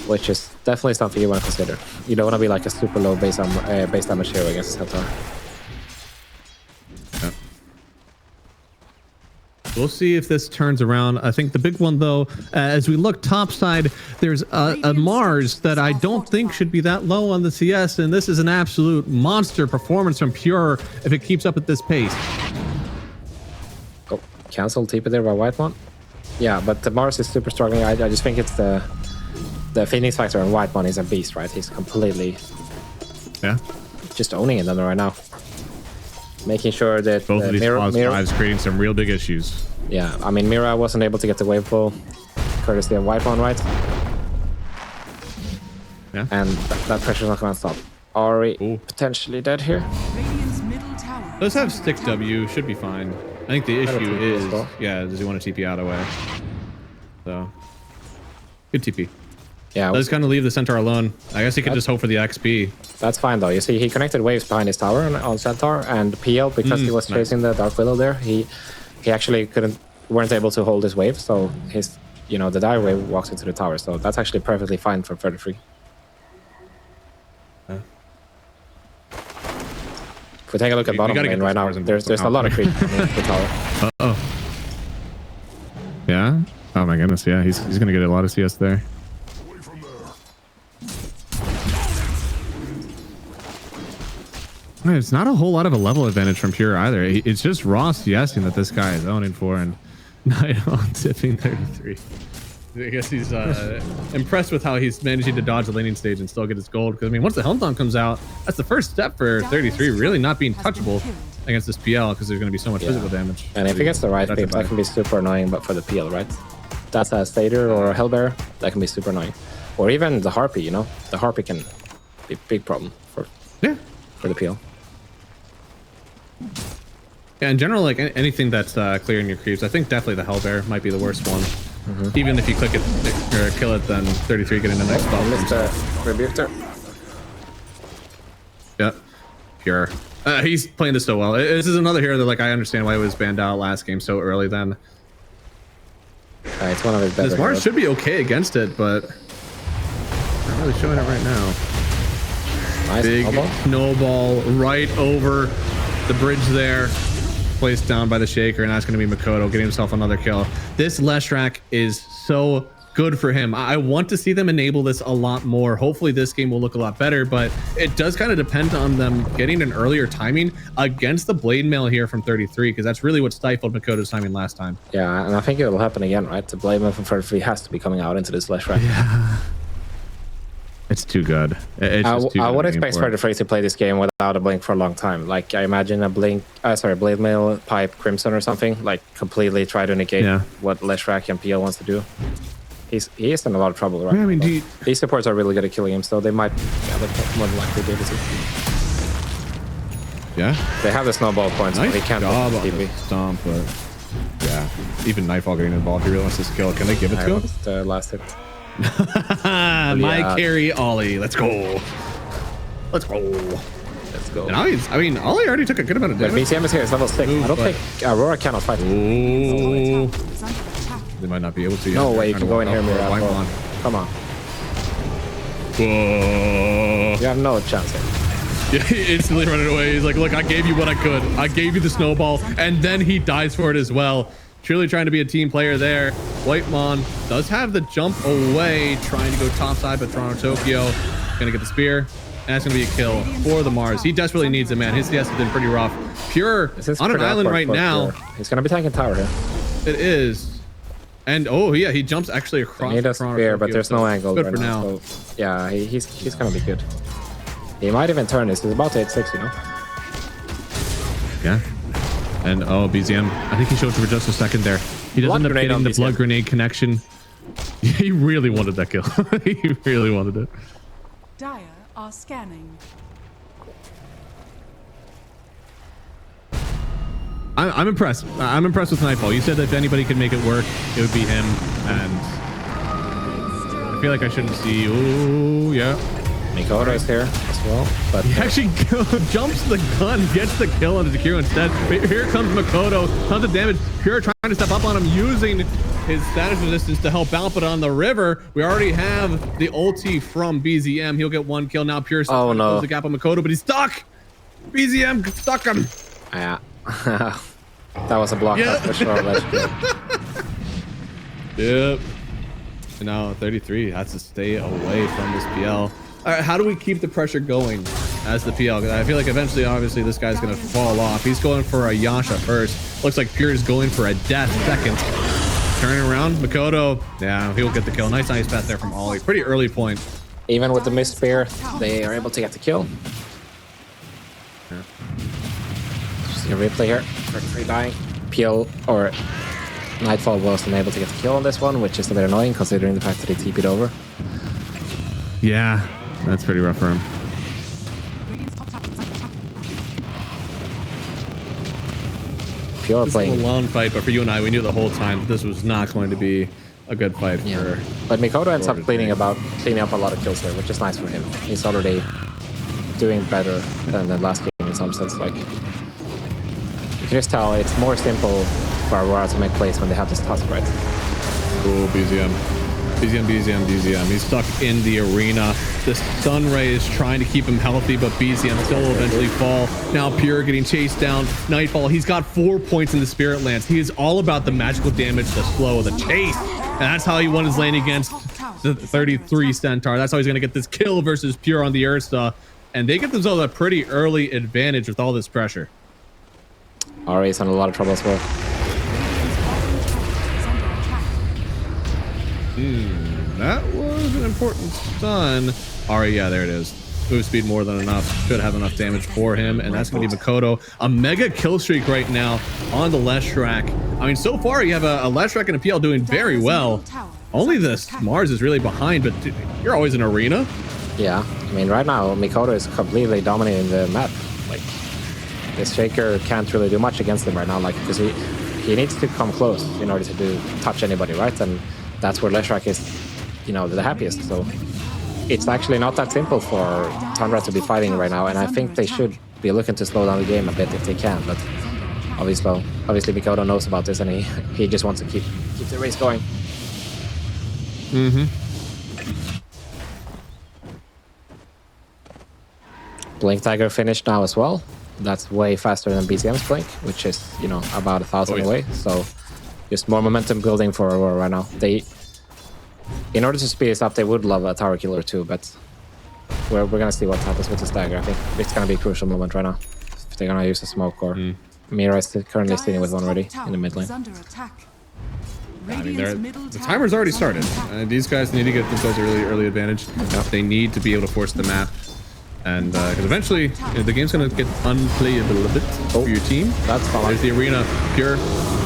which is definitely something you want to consider. You don't want to be like a super low base damage hero against Centaur. Yeah. We'll see if this turns around. I think the big one, though, as we look topside, there's a Mars that I don't think should be that low on the CS, and this is an absolute monster performance from Pure if it keeps up at this pace. Oh, cancel TP there by Whitemon. Yeah, but the Mars is super struggling. I just think it's the Phoenix factor, and Whitemon is a beast, right? He's completely just owning it right now. Making sure that both of these fives creating some real big issues. Yeah, I mean, Mira wasn't able to get the wave pull courtesy of Whitemon, right? Yeah. And that pressure's not going to stop. Ori potentially dead here. Does have stick W, should be fine. I think the issue is, does he want to TP out away? So, good TP. Yeah, let's kind of leave the Centaur alone. I guess he could just hope for the XP. That's fine though. You see, he connected waves behind his tower on Centaur, and PL, because he was chasing the Dark Willow there, he actually weren't able to hold his wave, so his, you know, the dire wave walks into the tower. So that's actually perfectly fine for 33. If we take a look at bottom lane right now, there's a lot of creep in the tower. Yeah. Oh my goodness. Yeah, he's gonna get a lot of CS there. It's not a whole lot of a level advantage from Pure either. It's just raw CSing that this guy is owning for, and Night on tipping 33. I guess he's impressed with how he's managing to dodge the laning stage and still get his gold. Because I mean, once the Helmdom comes out, that's the first step for 33 really not being touchable against this PL, because there's going to be so much physical damage. And if he gets the right pick, that can be super annoying. But for the PL, right? That's a Stater or a Hellbear, that can be super annoying. Or even the Harpy, you know, the Harpy can be a big problem for the PL. Yeah, in general, like anything that's clearing your creeps, I think definitely the Hellbear might be the worst one. Even if you click it or kill it, then 33 getting the next spell. Missed the rebuke there. Yeah, Pure. He's playing this so well. This is another hero that, like, I understand why it was banned out last game so early. Then it's one of his better. This Mars should be okay against it, but not really showing it right now. Nice big snowball right over the bridge there, placed down by the Shaker, and that's going to be Makoto getting himself another kill. This Leshrac is so good for him. I want to see them enable this a lot more. Hopefully this game will look a lot better, but it does kind of depend on them getting an earlier timing against the Blade Mail here from 33, because that's really what stifled Makoto's timing last time. Yeah, and I think it will happen again, right? The Blade Mail from 33 has to be coming out into this Leshrac. Yeah. It's too good. It's just too I good would of a game expect for Spider it. Free to play this game without a blink for a long time. Like I imagine a blink, Blade Mail, Pipe, Crimson or something. Like completely try to negate what Leshrac and PL wants to do. He is in a lot of trouble right Yeah, I mean, now. These supports are really good at killing him, so they might more than likely be able to. Yeah. They have the snowball points, Nice but he can't job on TP. the stomp, but yeah. Even Nightfall getting involved. He really wants this kill. Can they give it to him? The last hit. My carry Ollie. Let's go. Let's go. Let's go. Now he's, I mean, Ollie already took a good amount of But damage. BCM is here. It's level 6. I don't think Aurora cannot fight. Ooh. They might not be able to. No way. You can go in here, Mira. Come on. Whoa. You have no chance here. Yeah, he instantly running away. He's like, look, I gave you what I could. I gave you the snowball, and then he dies for it as well. Truly trying to be a team player there. Whitemon does have the jump away, trying to go top side, but Toronto Tokyo gonna get the spear. And that's gonna be a kill for the Mars. He desperately needs it, man. His CS has been pretty rough. Pure on an island right now. He's gonna be tanking tower here. It is. And oh yeah, he jumps actually across. He does spear, but there's no angle good right for now. So, yeah, he's gonna be good. He might even turn this. He's about to hit 6, you know. Yeah. And oh, BZM. I think he showed for just a second there. He does end up getting the blood grenade connection. He really wanted that kill. He really wanted it. Dire are scanning. I'm impressed. I'm impressed with Nightfall. You said that if anybody could make it work, it would be him. And I feel like I shouldn't see. Oh, yeah. Mikoto is here as well, but he actually jumps the gun, gets the kill on the Kiro instead. But here comes Mikoto, tons of damage. Pure trying to step up on him, using his status resistance to help out, but on the river, we already have the ulti from BZM. He'll get 1 kill now. Pure close the gap on Mikoto, but he's stuck. BZM stuck him. Yeah. That was a block for sure. Yep. And now 33 has to stay away from this PL. All right, how do we keep the pressure going as the PL? I feel like eventually, obviously, this guy's going to fall off. He's going for a Yasha first. Looks like Pure is going for a death second. Turning around, Mikoto. Yeah, he'll get the kill. Nice pass there from Ollie. Pretty early point. Even with the missed spear, they are able to get the kill. Yeah. Just a replay here. 33 dying. PL or Nightfall wasn't able to get the kill on this one, which is a bit annoying considering the fact that he TP'd over. Yeah. That's pretty rough for him. Pure playing a long fight, but for you and I, we knew the whole time that this was not going to be a good fight for. But Mikoto ends up cleaning up a lot of kills here, which is nice for him. He's already doing better than the last game in some sense. Like you can just tell it's more simple for Aurora to make plays when they have this task, right? Cool, BZM. BZM. He's stuck in the arena. The sun ray is trying to keep him healthy, but BZM still will eventually fall. Now Pure getting chased down. Nightfall, he's got 4 points in the Spirit Lance. He is all about the magical damage, the slow, the chase. And that's how he won his lane against the 33 Centaur. That's how he's going to get this kill versus Pure on the Ursa. And they get themselves a pretty early advantage with all this pressure. Ari's in a lot of trouble as well. That was an important stun. Ari, yeah, there it is. Move speed more than enough. Should have enough damage for him, and that's going to be Mikoto. A mega kill streak right now on the Leshrac. I mean, so far you have a Leshrac and a PL doing very well. Only this Mars is really behind, but dude, you're always in arena. Yeah, I mean, right now Mikoto is completely dominating the map. Like, this Shaker can't really do much against him right now, like, because he needs to come close in order to touch anybody, right? And that's where Leshrac is, you know, the happiest. So it's actually not that simple for Tundra to be fighting right now, and I think they should be looking to slow down the game a bit if they can. But obviously Mikoto knows about this, and he just wants to keep the race going. Blink Dagger finished now as well. That's way faster than BCM's Blink, which is, you know, about 1,000 away. So just more momentum building for Aurora right now. In order to speed this up, they would love a tower killer too, but we're gonna see what happens with this dagger. I think it's gonna be a crucial moment right now. If they're gonna use a smoke or Mira is currently sitting with one already in the mid lane. I mean, Radiant's middle the tower timer's already is under started. attack. These guys need to get themselves a really early advantage. They need to be able to force the map. And because eventually the game's going to get unplayable a bit for your team. That's fine. There's the arena. Pure.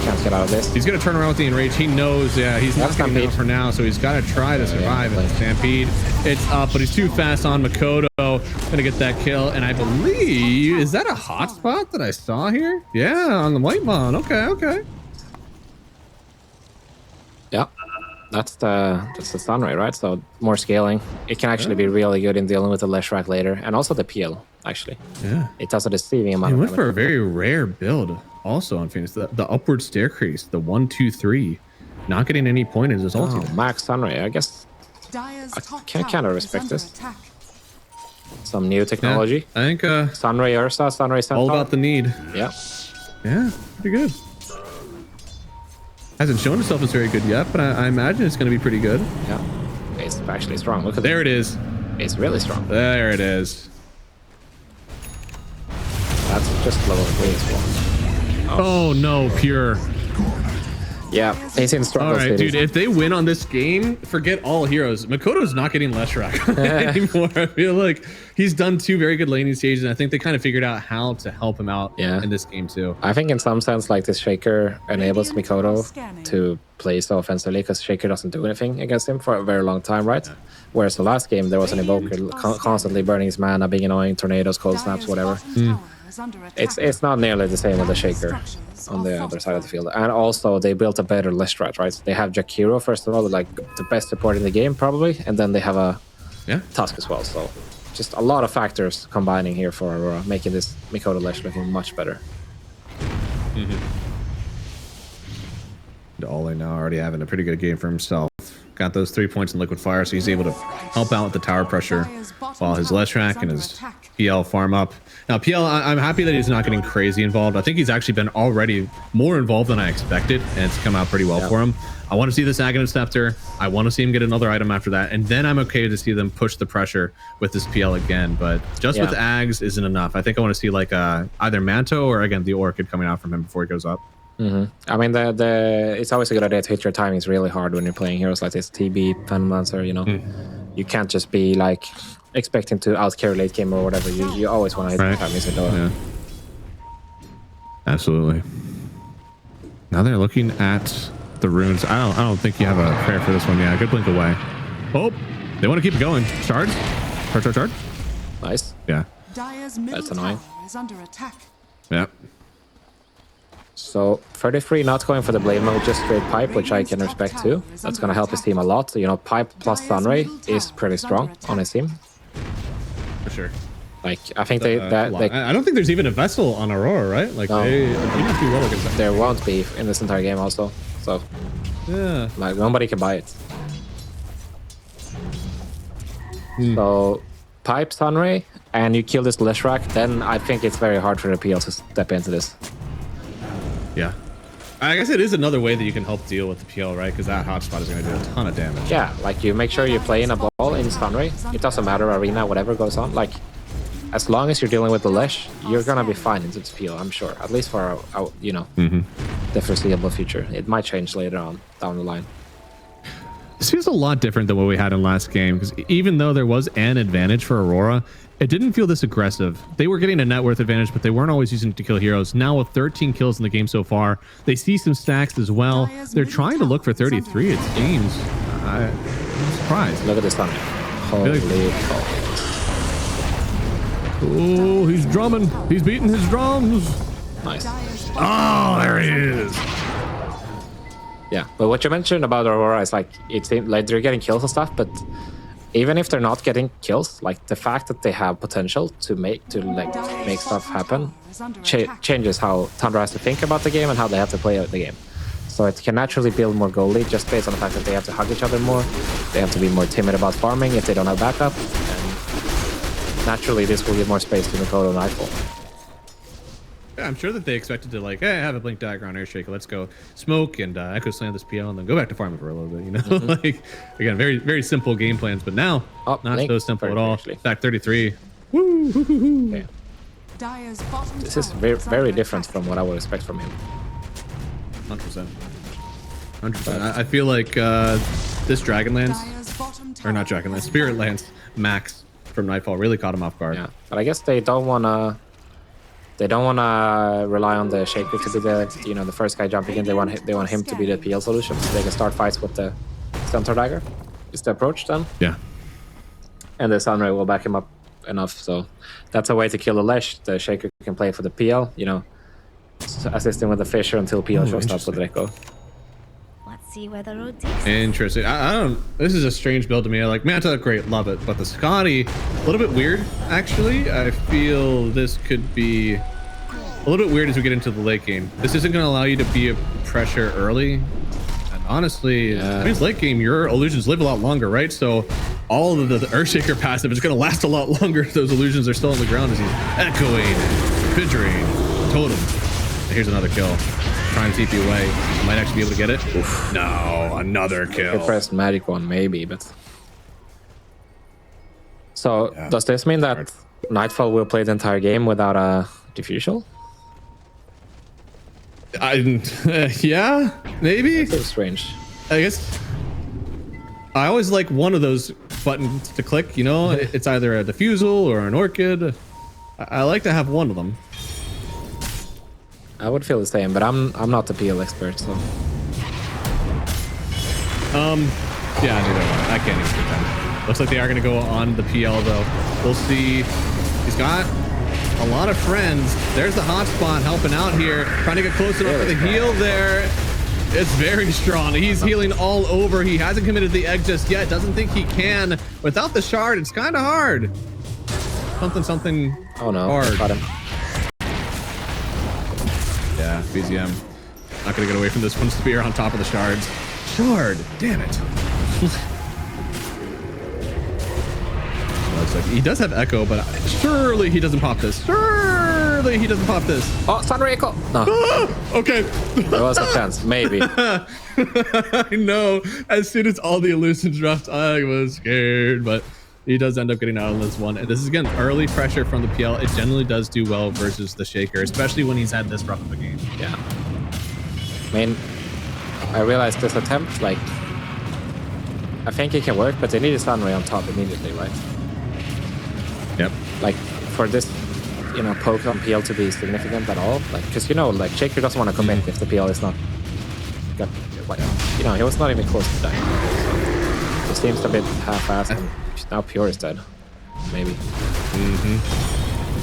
Can't get out of this. He's going to turn around with the enrage. He knows, yeah, he's not getting Stampede out for now, so he's got to try to survive. And Stampede, it's up, but he's too fast on Makoto. Going to get that kill. And I believe, is that a hotspot that I saw here? Yeah, on the white mon. Okay, okay. Yeah. That's the Sunray, right? So more scaling. It can actually be really good in dealing with the Leshrac later. And also the PL, actually. Yeah. It does a deceiving amount He of went for a damage. very rare build also on Phoenix. The upward staircase, the 1-2-3. Not getting any point in his ulti. Oh, Max Sunray, I guess. Dire's top can tower kind of is respect under this. attack. Some new technology. I think Sunray Ursa, Sunray Centaur. all about the need. Yeah. Yeah, pretty good. Hasn't shown itself as very good yet, but I imagine it's going to be pretty good. Yeah. It's actually strong. Look at There it is. It's really strong. There it is. That's just level 3 as well. Oh no, Pure. Yeah, he's in All struggle right, stages. dude, if they win on this game, forget all heroes. Makoto's not getting Leshrac anymore. I feel like he's done 2 very good laning stages, and I think they kind of figured out how to help him out in this game too. I think in some sense, like, this Shaker enables Mikoto to play so offensively because Shaker doesn't do anything against him for a very long time, right? Yeah. Whereas the last game, there was an Evoker constantly burning his mana, being annoying, tornadoes, cold snaps, whatever. It's not nearly the same with the Shaker on the other side of the field. And also, they built a better Lestrat, right? They have Jakiro, first of all, like the best support in the game, probably. And then they have a Tusk as well. So just a lot of factors combining here for Aurora, making this Mikoto Lesh looking much better. Ole now already having a pretty good game for himself. Got those 3 points in liquid fire, so he's able to help out with the tower pressure while his Leshrac and his PL farm up. Now, PL, I'm happy that he's not getting crazy involved. I think he's actually been already more involved than I expected, and it's come out pretty well for him. I want to see this Aghanim Scepter. I want to see him get another item after that, and then I'm okay to see them push the pressure with this PL again. But just with Ags isn't enough. I think I want to see like either Manto or, again, the Orchid coming out from him before he goes up. I mean, it's always a good idea to hit your timings really hard when you're playing heroes like this. TB, Phantom Lancer, you know. You can't just be like expecting to outcarry late game or whatever. You always want to hit your timings in Dota. Absolutely. Now they're looking at the runes. I don't think you have a prayer for this one. Yeah, good blink away. Oh, they want to keep it going. Charge. Charge. Nice. Yeah. Dire's middle That's annoying. tower is under attack. Yeah. So 33 not going for the blade mode, just straight pipe, which I can respect too. That's going to help his team a lot. You know, pipe plus Sunray is pretty strong on his team. For sure. Like, I think they I don't think there's even a vessel on Aurora, right? Like they must be well against that. There won't be in this entire game also. So yeah, like nobody can buy it. So pipe Sunray and you kill this Leshrac, then I think it's very hard for the PL to step into this. Yeah. I guess it is another way that you can help deal with the PL, right? Because that hotspot is going to do a ton of damage. Yeah, like you make sure you play in a ball in Sunray. It doesn't matter, arena, whatever goes on. Like, as long as you're dealing with the Lesh, you're going to be fine into this PL, I'm sure. At least for, you know, the foreseeable future. It might change later on down the line. This feels a lot different than what we had in last game, because even though there was an advantage for Aurora, it didn't feel this aggressive. They were getting a net worth advantage, but they weren't always using it to kill heroes. Now with 13 kills in the game so far, they see some stacks as well. They're trying to look for 33, it seems. I'm surprised. Look at this Sunray. Holy cow. Oh, he's drumming. He's beating his drums. Nice. Oh, there he is. Yeah, but what you mentioned about Aurora is like, it seems like they're getting kills and stuff, but even if they're not getting kills, like the fact that they have potential to make stuff happen changes how Tundra has to think about the game and how they have to play the game. So it can naturally build more goal lead just based on the fact that they have to hug each other more. They have to be more timid about farming if they don't have backup. And naturally, this will give more space to Mikoto and Nightfall. Yeah, I'm sure that they expected to, like, hey, I have a blink dagger on Airshaker. Let's go smoke and Echo Slam this PL and then go back to farming for a little bit, you know? Like, again, very, very simple game plans, but now, not so simple at all. Back 33. Woo! Okay. This is very, very different from what I would expect from him. 100%. 100%. I feel like this Dragonlance, Dire's bottom or not tower Dragonlance, has Spirit fallen. Lance Max from Nightfall really caught him off guard. Yeah, but I guess they don't wanna. They don't wanna rely on the Shaker to be the the first guy jumping in. They want him to be the PL solution, so they can start fights with the Centaur Dagger. Is the approach then? Yeah. And the Sunray will back him up enough, so that's a way to kill the Lesh. The Shaker can play for the PL, assisting with the Fisher until PL shows up with Rekko. Let's see where the road takes us. Interesting. I don't. This is a strange build to me. I like Manta, great, love it, but the Scotty, a little bit weird. Actually, I feel this could be a little bit weird as we get into the late game. This isn't going to allow you to be a pressure early, and honestly, it means late game your illusions live a lot longer, right? So all of the Earthshaker passive is going to last a lot longer if those illusions are still on the ground as he's echoing, fidgeting, totem. And here's another kill. Trying to TP away. Might actually be able to get it. Oof. No, another kill. The first magic one, maybe, but. So, does this mean that Nightfall will play the entire game without a diffusal? Yeah, maybe. That's strange. I guess I always like one of those buttons to click, it's either a diffusal or an orchid. I like to have one of them. I would feel the same, but I'm not the PL expert, so. Yeah, neither one. I can't even pretend. Looks like they are going to go on the PL though. We'll see. He's got a lot of friends. There's the hotspot helping out here, trying to get close enough to the heal there. It's very strong. He's healing all over. He hasn't committed the egg just yet. Doesn't think he can. Without the shard, it's kind of hard. Something Oh no, hard. got him. Yeah, BZM. Not gonna get away from this one. Spear on top of the shards. Shard, damn it. Looks like he does have echo, but surely he doesn't pop this. Surely he doesn't pop this. Oh, Sunray Echo! No, Okay. there was a chance, maybe. I know. As soon as all the illusions dropped, I was scared, but he does end up getting out on this one. And this is, again, early pressure from the PL. It generally does do well versus the Shaker, especially when he's had this rough of a game. Yeah. I mean, I realized this attempt, I think it can work, but they need a Sunray on top immediately, right? Yep. For this, poke on PL to be significant at all, because, Shaker doesn't want to commit if the PL is not, he was not even close to dying. So it seems a bit half-assed, and now Pure is dead. Maybe.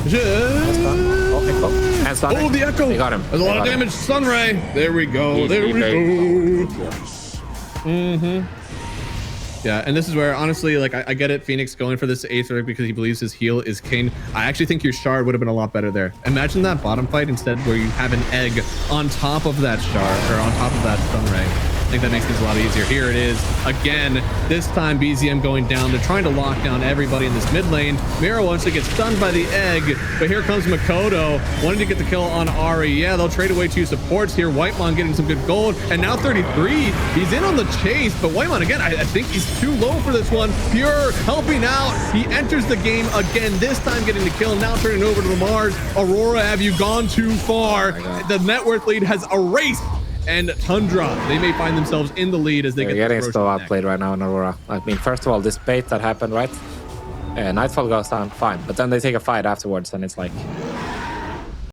And Sunray. Oh, the echo! They got him. There's a lot of damage. Sunray. There we go. There we go. Yeah, and this is where, honestly, I get it. Phoenix going for this Aether because he believes his heal is king. I actually think your shard would have been a lot better there. Imagine that bottom fight instead where you have an egg on top of that shard, or on top of that Sunray. I think that makes things a lot easier. Here it is again. This time BZM going down. They're trying to lock down everybody in this mid lane. Mira wants to get stunned by the egg, but here comes Makoto wanting to get the kill on Ari. Yeah, they'll trade away 2 supports here. Whitemon getting some good gold, and now 33. He's in on the chase, but Whitemon again, I think he's too low for this one. Pure helping out. He enters the game again, this time getting the kill, now turning over to the Mars. Aurora, have you gone too far? The net worth lead has erased. And Tundra, they may find themselves in the lead as they They're get getting so outplayed right now in Aurora. I mean, first of all, this bait that happened, right? Nightfall goes down, fine. But then they take a fight afterwards, and it's like...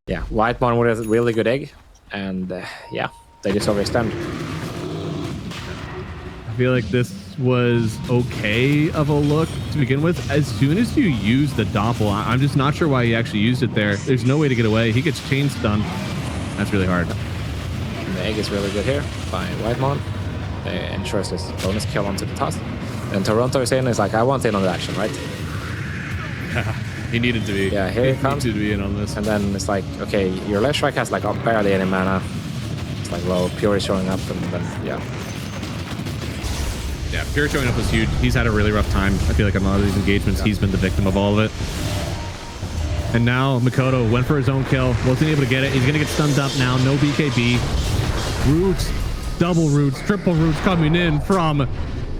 Yeah, Whitemon with a really good egg. And, yeah, they just overextend. I feel like this was okay of a look to begin with. As soon as you use the Doppel, I'm just not sure why he actually used it there. There's no way to get away. He gets chain stunned. That's really hard. And the egg is really good here by Whitemon. It ensures this bonus kill onto the toss. And Toronto is in, is like, I want in on the action, right? He needed to be. Yeah, here it comes. He needed to be in on this. And then it's like, okay, your left strike has barely any mana. It's like, well, Pure is showing up, and then, yeah. Yeah, Pure showing up was huge. He's had a really rough time. I feel like in a lot of these engagements, he's been the victim of all of it. And now Makoto went for his own kill. Wasn't able to get it. He's going to get stunned up now. No BKB. Roots, double roots, triple roots coming in from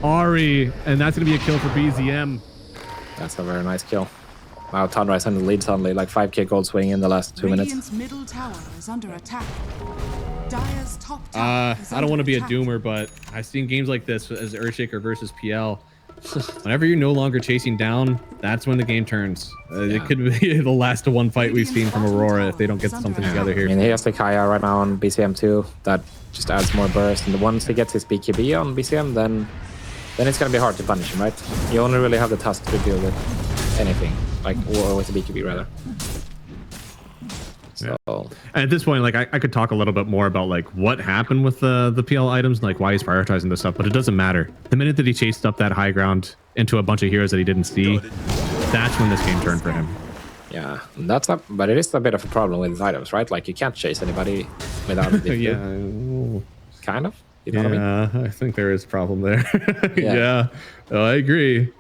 Ari. And that's going to be a kill for BZM. That's a very nice kill. Wow, Tundra is in the lead suddenly, like 5k gold swing in the last 2 minutes. Radiant's middle tower is under attack. Dire's top tower is I don't want to be a under doomer, but I've seen games like this as Earthshaker versus PL. Whenever you're no longer chasing down, that's when the game turns. It could be the last of one fight we've seen from Aurora if they don't get something together here. I mean, he has the Kaya right now on BCM too. That just adds more burst. And once he gets his BKB on BCM, then it's gonna be hard to punish him, right? You only really have the Tusk to deal with anything, like or with the BKB rather. So And at this point, like I could talk a little bit more about like what happened with the PL items, and like why he's prioritizing this stuff, but it doesn't matter. The minute that he chased up that high ground into a bunch of heroes that he didn't see, that's when this game turned for him. yeah, but it is a bit of a problem with his items, right? Like you can't chase anybody without a defib. Yeah, Kind of. You know what I mean? I think there is a problem there. Yeah, oh, I agree.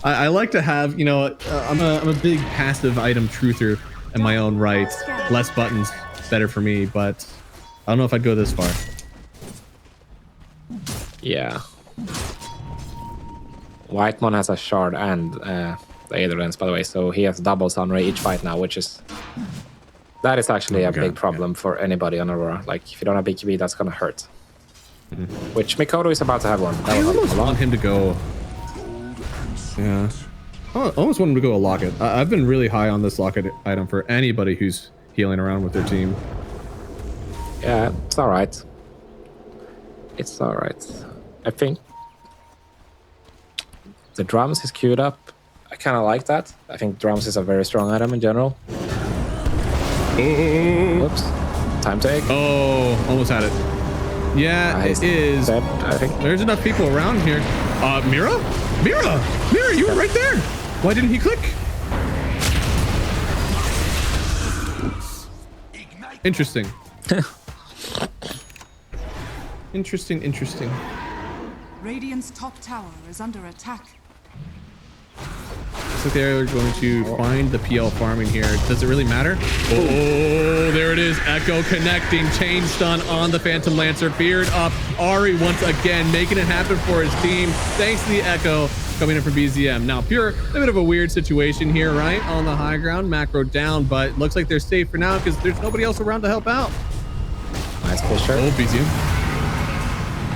I like to have, you know, I'm a big passive item truther in my own right. Less buttons, better for me, but I don't know if I'd go this far. Yeah. Whitemon has a shard and the Aether Lens, by the way, so he has double Sunray each fight now, that is actually a big problem for anybody on Aurora. Like if you don't have BKB, that's gonna hurt. Which Mikoto is about to have one. I almost want him to go. Yeah. I almost want him to go a Locket. I've been really high on this Locket item for anybody who's healing around with their team. Yeah, it's alright. It's alright. I think the drums is queued up. I kind of like that. I think drums is a very strong item in general. Whoops. Time take. Oh, almost had it. Yeah, it is. Dead, I think. There's enough people around here. Mira? Mira! Mira, you were right there! Why didn't he click? Interesting. Interesting. Radiant's top tower is under attack. Looks like they're going to find the PL farming here. Does it really matter? Oh, there it is. Echo connecting. Chain stun on the Phantom Lancer. Beard up. Ari once again making it happen for his team. Thanks to the Echo coming in from BZM. Now, Pure, a bit of a weird situation here, right? On the high ground, macro down, but looks like they're safe for now because there's nobody else around to help out. Nice pusher. Oh, BZM.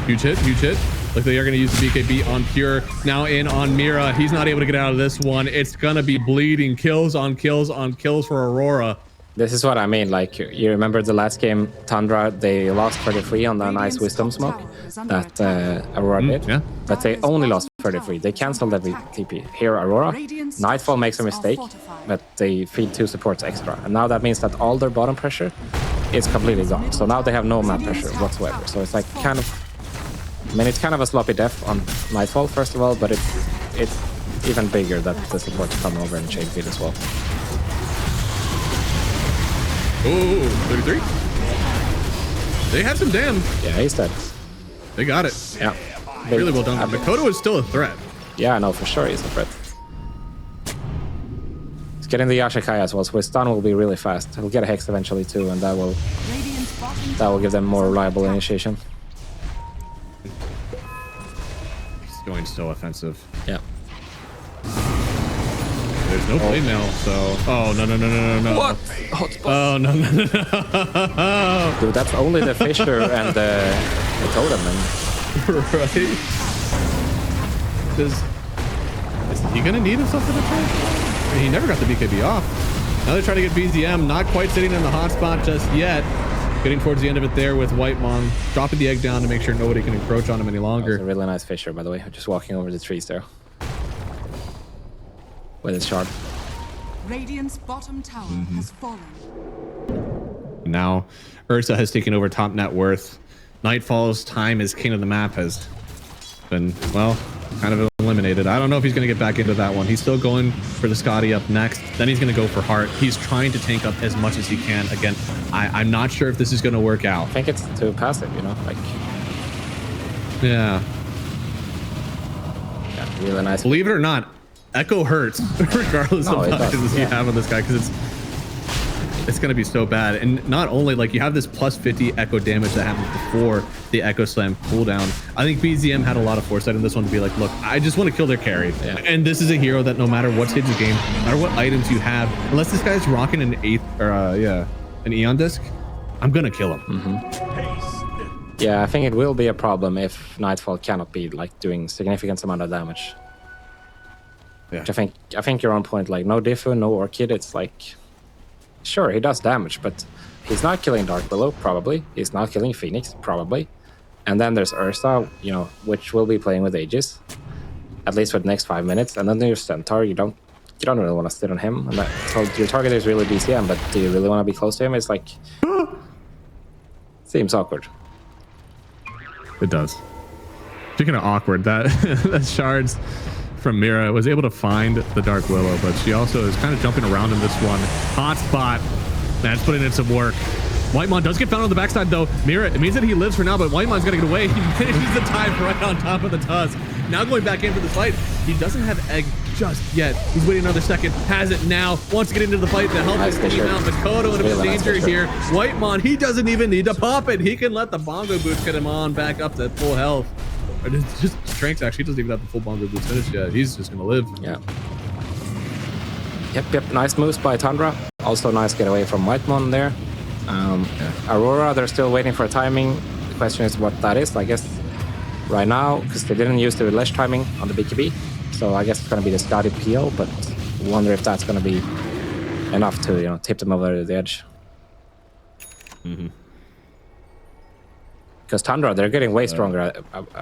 Huge hit. Like they are going to use the BKB on Pure. Now in on Mira. He's not able to get out of this one. It's going to be bleeding. Kills on kills for Aurora. This is what I mean. Like, you remember the last game, Tundra, they lost 33 on the nice Wisdom Smoke that Aurora did. Yeah. But they only lost 33. They canceled every TP. Here, Aurora, Nightfall makes a mistake, but they feed 2 supports extra. And now that means that all their bottom pressure is completely gone. So now they have no map pressure whatsoever. So it's like kind of... I mean, it's kind of a sloppy death on Nightfall, first of all, but it's even bigger that the supports come over and chain feed as well. Oh, 33. They have some damn. Yeah, he's dead. They got it. Yeah. Really well done. Mikoto is still a threat. Yeah, no, for sure he's a threat. He's getting the Yashikaya as well, so his stun will be really fast. He'll get a Hex eventually too, and that will give them more reliable initiation. He's going so offensive. Yeah. There's no play mail, so... Oh, no. What? Oh, no. Dude, that's only the Fisher and the Totem, man. Right? Is he gonna need something to try? I mean, he never got the BKB off. Now they're trying to get BZM, not quite sitting in the hotspot just yet. Getting towards the end of it there with Whitemon, dropping the egg down to make sure nobody can encroach on him any longer. That's a really nice Fisher, by the way. Just walking over the trees there. With his shard. Radiant's bottom tower has fallen. Now, Ursa has taken over top net worth. Nightfall's time as king of the map has been, well, kind of eliminated. I don't know if he's going to get back into that one. He's still going for the Scotty up next. Then he's going to go for Heart. He's trying to tank up as much as he can. Again, I'm not sure if this is going to work out. I think it's too passive, you know? Like, yeah, really nice. believe it or not, Echo hurts regardless of what items you have on this guy, because it's going to be so bad. And not only, like, you have this plus 50 Echo damage that happened before the Echo Slam cooldown. I think BZM had a lot of foresight in this one to be like, look, I just want to kill their carry. Yeah. And this is a hero that no matter what stage of the game, no matter what items you have, unless this guy's rocking an an Eon disc, I'm going to kill him. Yeah, I think it will be a problem if Nightfall cannot be like doing significant amount of damage. Yeah. I think you're on point. Like no Diffu, no Orchid. It's like, sure, he does damage, but he's not killing Dark Willow, probably. He's not killing Phoenix, probably. And then there's Ursa, you know, which will be playing with Aegis, at least for the next 5 minutes. And then there's Centaur. You don't really want to sit on him. And so your target is really BCM, but do you really want to be close to him? It's like seems awkward. It does. Speaking of awkward, that shards from Mira was able to find the Dark Willow, but she also is kind of jumping around in this one. Hot spot. That's putting in some work. Whitemon does get found on the backside though. Mira, it means that he lives for now, but Whitemon's got to get away. He finishes the dive right on top of the Tusk. Now going back in for the fight. He doesn't have Egg just yet. He's waiting another second. Has it now. Wants to get into the fight to help his team out. Makoto in a bit of danger here. Whitemon, he doesn't even need to pop it. He can let the bongo boots get him on back up to full health. Or just strength actually. He doesn't even have the full bongo boots finished yet. He's just gonna live. Yeah. Yep. Nice moves by Tundra. Also nice get away from Whitemon there. Aurora, they're still waiting for timing. The question is what that is. I guess right now, because they didn't use the Lesh timing on the BKB, so I guess it's going to be the Scotty PL, but wonder if that's going to be enough to, you know, tip them over the edge. Because Tundra, they're getting way stronger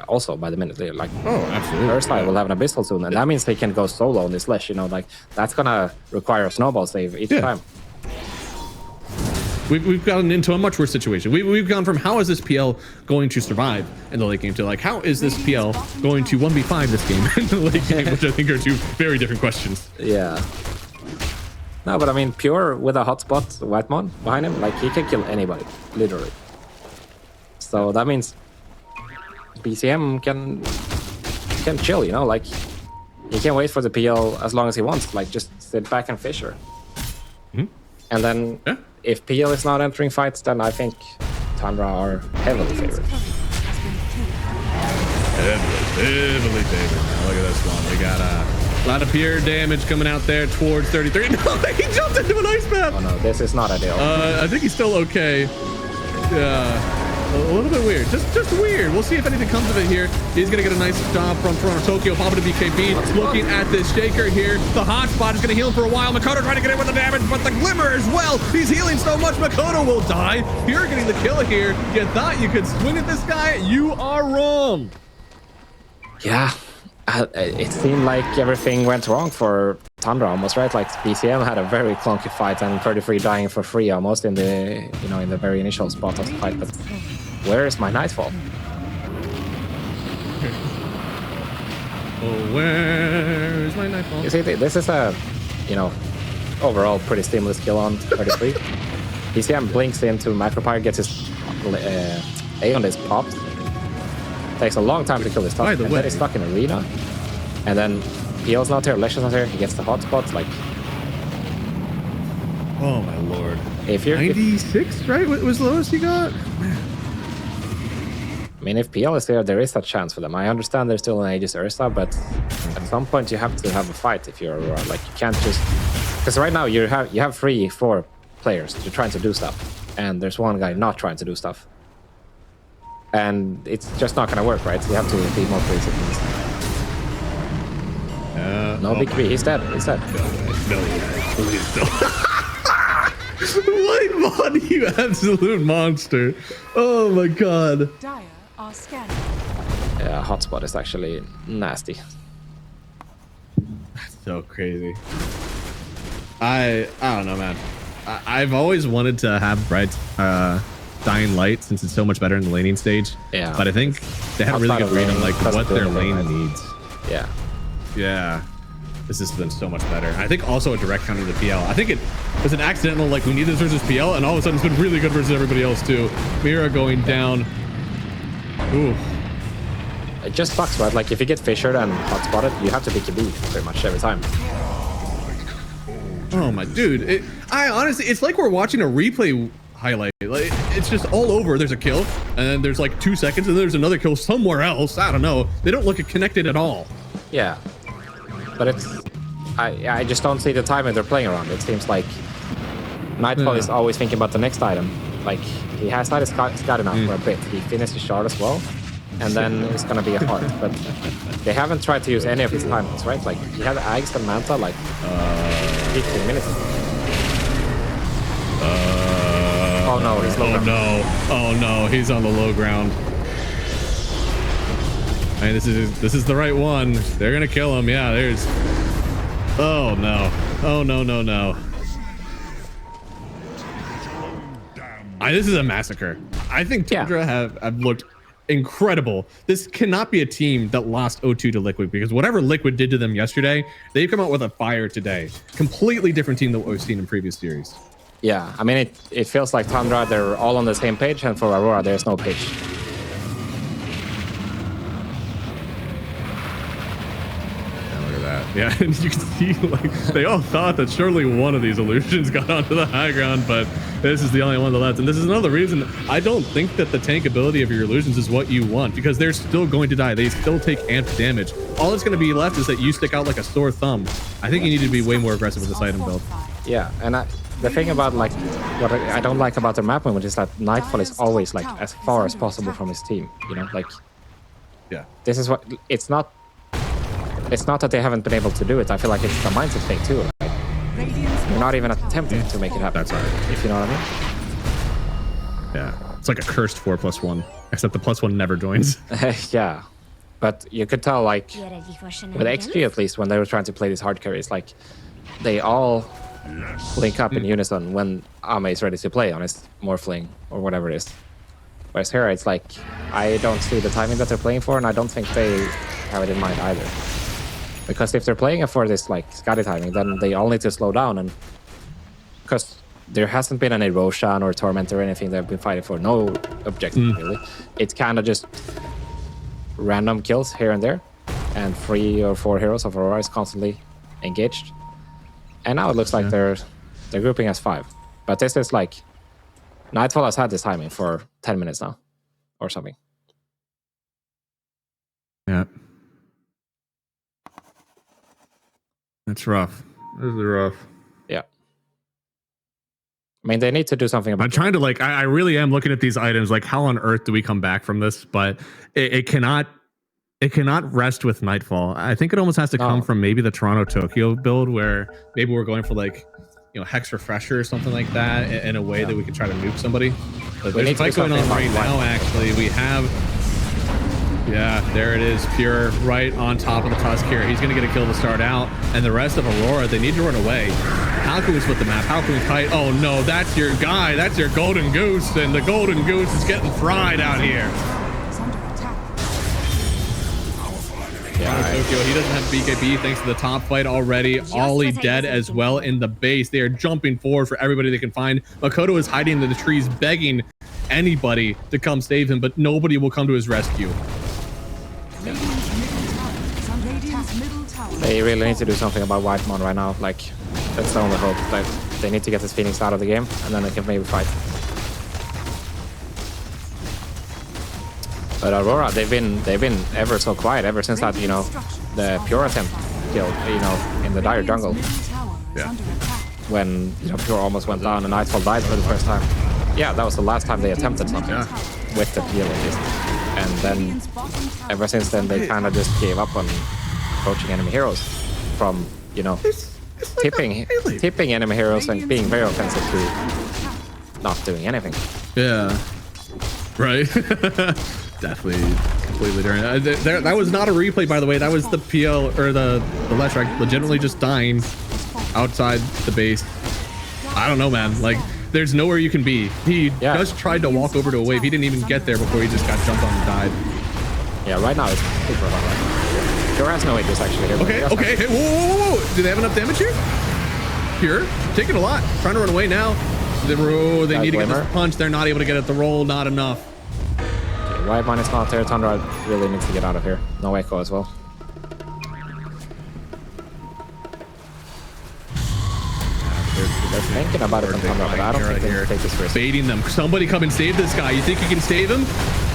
also by the minute. They're like, absolutely. Ursa will have an Abyssal soon, and that means they can go solo on this Lesh, you know, like that's going to require a snowball save each time. We've gotten into a much worse situation. We've gone from how is this PL going to survive in the late game to like how is this PL going to 1v5 this game in the late game, which I think are two very different questions. Yeah. No, but I mean, Pure with a hotspot, Whitemon behind him, like he can kill anybody, literally. So that means BCM can chill, you know, like he can wait for the PL as long as he wants, like just sit back and fish her. And then if PL is not entering fights, then I think Tundra are heavily favored. Heavily favored. Now look at this one. We got a lot of pure damage coming out there towards 33. No, he jumped into an ice bath. Oh no, this is not ideal. I think he's still okay. Yeah. A little bit weird. Just weird. We'll see if anything comes of it here. He's going to get a nice job from Toronto Tokyo. Popping to BKB. Looking at this shaker here. The hot spot is going to heal him for a while. Makoto trying to get in with the damage, but the glimmer as well. He's healing so much. Makoto will die. You're getting the kill here. You thought you could swing at this guy? You are wrong. Yeah. It seemed like everything went wrong for Tundra almost, right? Like BCM had a very clunky fight and 33 dying for free almost in the, you know, in the very initial spot of the fight. But where is my Nightfall? Oh, where is my Nightfall? You see, this is a, you know, overall pretty seamless kill on 33. BCM blinks into Macropyre, gets his A on his pops. Takes a long time to kill this top, and then he's stuck in arena. And then PL's not here, Lesh is not here, he gets the hotspots, like... Oh my lord. If you're... 96, right? What was the lowest he got? I mean, if PL is here, there is a chance for them. I understand there's still an Aegis Ursa, but at some point you have to have a fight if you're Aurora. Like, you can't just... Because right now you have 3-4 players you're trying to do stuff, and there's one guy not trying to do stuff. And it's just not gonna work, right? So you have to be more creative. No, BKB, he's dead. He's dead. No, please don't. Whitemon, you absolute monster. Oh my god. Dire are scanning. Yeah, hotspot is actually nasty. That's so crazy. I don't know, man. I've always wanted to have Bright Dying Light since it's so much better in the laning stage. Yeah. But I think they had a really good read on like what their lane needs. Yeah. Yeah. This has been so much better. I think also a direct counter to the PL. I think it was an accidental, like we need this versus PL, and all of a sudden it's been really good versus everybody else too. Mira going down. Ooh. It just sucks, right? Like if you get fissured and hotspotted, you have to BKB pretty much every time. Oh my dude. I honestly, it's like we're watching a replay highlight. Like it's just all over. There's a kill and then there's like 2 seconds and there's another kill somewhere else. I don't know. They don't look connected at all. Yeah. But it's... I just don't see the timing they're playing around. It seems like Nightfall is always thinking about the next item. Like, he has had his Scott enough for a bit. He finished his shard as well. And then it's gonna be a hard. But they haven't tried to use any of his timings, right? Like, he had Ags and Manta like 15 minutes ago. Oh no, he's low ground. Oh no, he's on the low ground. I mean, this is the right one. They're gonna kill him. Yeah, there's. Oh no. Oh no. This is a massacre. I think Tundra have looked incredible. This cannot be a team that lost 0-2 to Liquid, because whatever Liquid did to them yesterday, they've come out with a fire today. Completely different team than what we've seen in previous series. Yeah, I mean, it feels like Tundra, they're all on the same page, and for Aurora, there's no page. Yeah, and you can see, like, they all thought that surely one of these illusions got onto the high ground, but this is the only one that left. And this is another reason I don't think that the tank ability of your illusions is what you want, because they're still going to die. They still take amped damage. All that's going to be left is that you stick out like a sore thumb. I think you need to be way more aggressive with this item build. Yeah, and the thing about, like, what I don't like about the map movement is that Nightfall is always, like, as far as possible from his team, you know? Like, yeah, this is what, it's not that they haven't been able to do it. I feel like it's the mindset thing too. Like, you're not even attempting to make it happen. That's right. If you know what I mean. Yeah, it's like a cursed 4+1, except the +1 never joins. Yeah, but you could tell, like, with XG at least, when they were trying to play these hard carries, like, they all link up in unison when Ame is ready to play on his Morphling or whatever it is. Whereas here, it's like, I don't see the timing that they're playing for, and I don't think they have it in mind either. Because if they're playing for this, like, Scotty timing, then they all need to slow down. And because there hasn't been any Roshan or Torment or anything they've been fighting for, no objective really. It's kind of just random kills here and there, and 3 or 4 heroes of Aurora is constantly engaged. And now it looks like they're grouping as 5. But this is like, Nightfall has had this timing for 10 minutes now, or something. Yeah. That's rough. This is rough. Yeah. I mean, they need to do something about it. I'm trying to, like, I really am looking at these items, like, how on earth do we come back from this? But it cannot rest with Nightfall. I think it almost has to come from maybe the Toronto Tokyo build, where maybe we're going for, like, you know, Hex Refresher or something like that, in a way that we can try to nuke somebody. But there's a fight going on right now, actually. We have... Yeah, there it is. Pure right on top of the Tusk here. He's going to get a kill to start out. And the rest of Aurora, they need to run away. How can we split the map? How can we fight? Oh, no, that's your guy. That's your golden goose. And the golden goose is getting fried out here. Yeah, Tokyo, he doesn't have BKB thanks to the top fight already. Ollie dead as well in the base. They are jumping forward for everybody they can find. Makoto is hiding in the trees, begging anybody to come save him, but nobody will come to his rescue. They really need to do something about Whitemon right now. Like, that's the only hope. Like, they need to get this Phoenix out of the game, and then they can maybe fight. But Aurora, they've been ever so quiet ever since that, you know, the Pure attempt killed, you know, in the dire jungle. Yeah. When, you know, Pure almost went down and Nightfall died for the first time. Yeah, that was the last time they attempted something with the PL at least. And then ever since then, they kind of just gave up on approaching enemy heroes from, you know, tipping enemy heroes and being very offensive to not doing anything. Yeah. Right. Definitely completely different. That was not a replay, by the way. That was the PL or the Leshrac legitimately just dying outside the base. I don't know, man. Like, there's nowhere you can be. He just tried to walk over to a wave. He didn't even get there before he just got jumped on and died. Yeah, right now it's super hard. Pure has no ages actually. Okay. Hey, whoa. Do they have enough damage here? Pure, taking a lot. Trying to run away now. They need to get this punch. They're not able to get it. The roll, not enough. Whitemon is not there. Tundra really needs to get out of here. No echo as well. They're thinking about it from Tundra, but I don't think they can take this risk. Baiting them. Somebody come and save this guy. You think you can save him?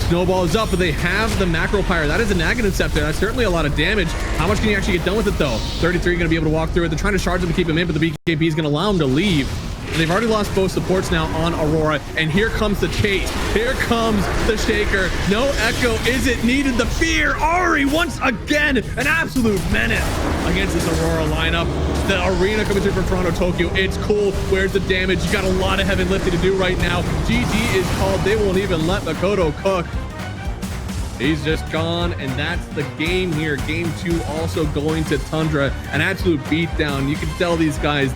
Snowball is up, but they have the Macro Pyre. That is an Aghanim Scepter. That's certainly a lot of damage. How much can you actually get done with it, though? 33 going to be able to walk through it. They're trying to charge him to keep him in, but the BKB is going to allow him to leave. They've already lost both supports now on Aurora, and here comes the chase. Here comes the shaker. No echo. Is it needed? The fear. Ari once again, an absolute menace against this Aurora lineup. The arena coming through from Toronto, Tokyo. It's cool. Where's the damage? You got a lot of heavy lifting to do right now. GG is called. They won't even let Makoto cook. He's just gone, and that's the game here. Game 2 also going to Tundra. An absolute beatdown. You can tell these guys,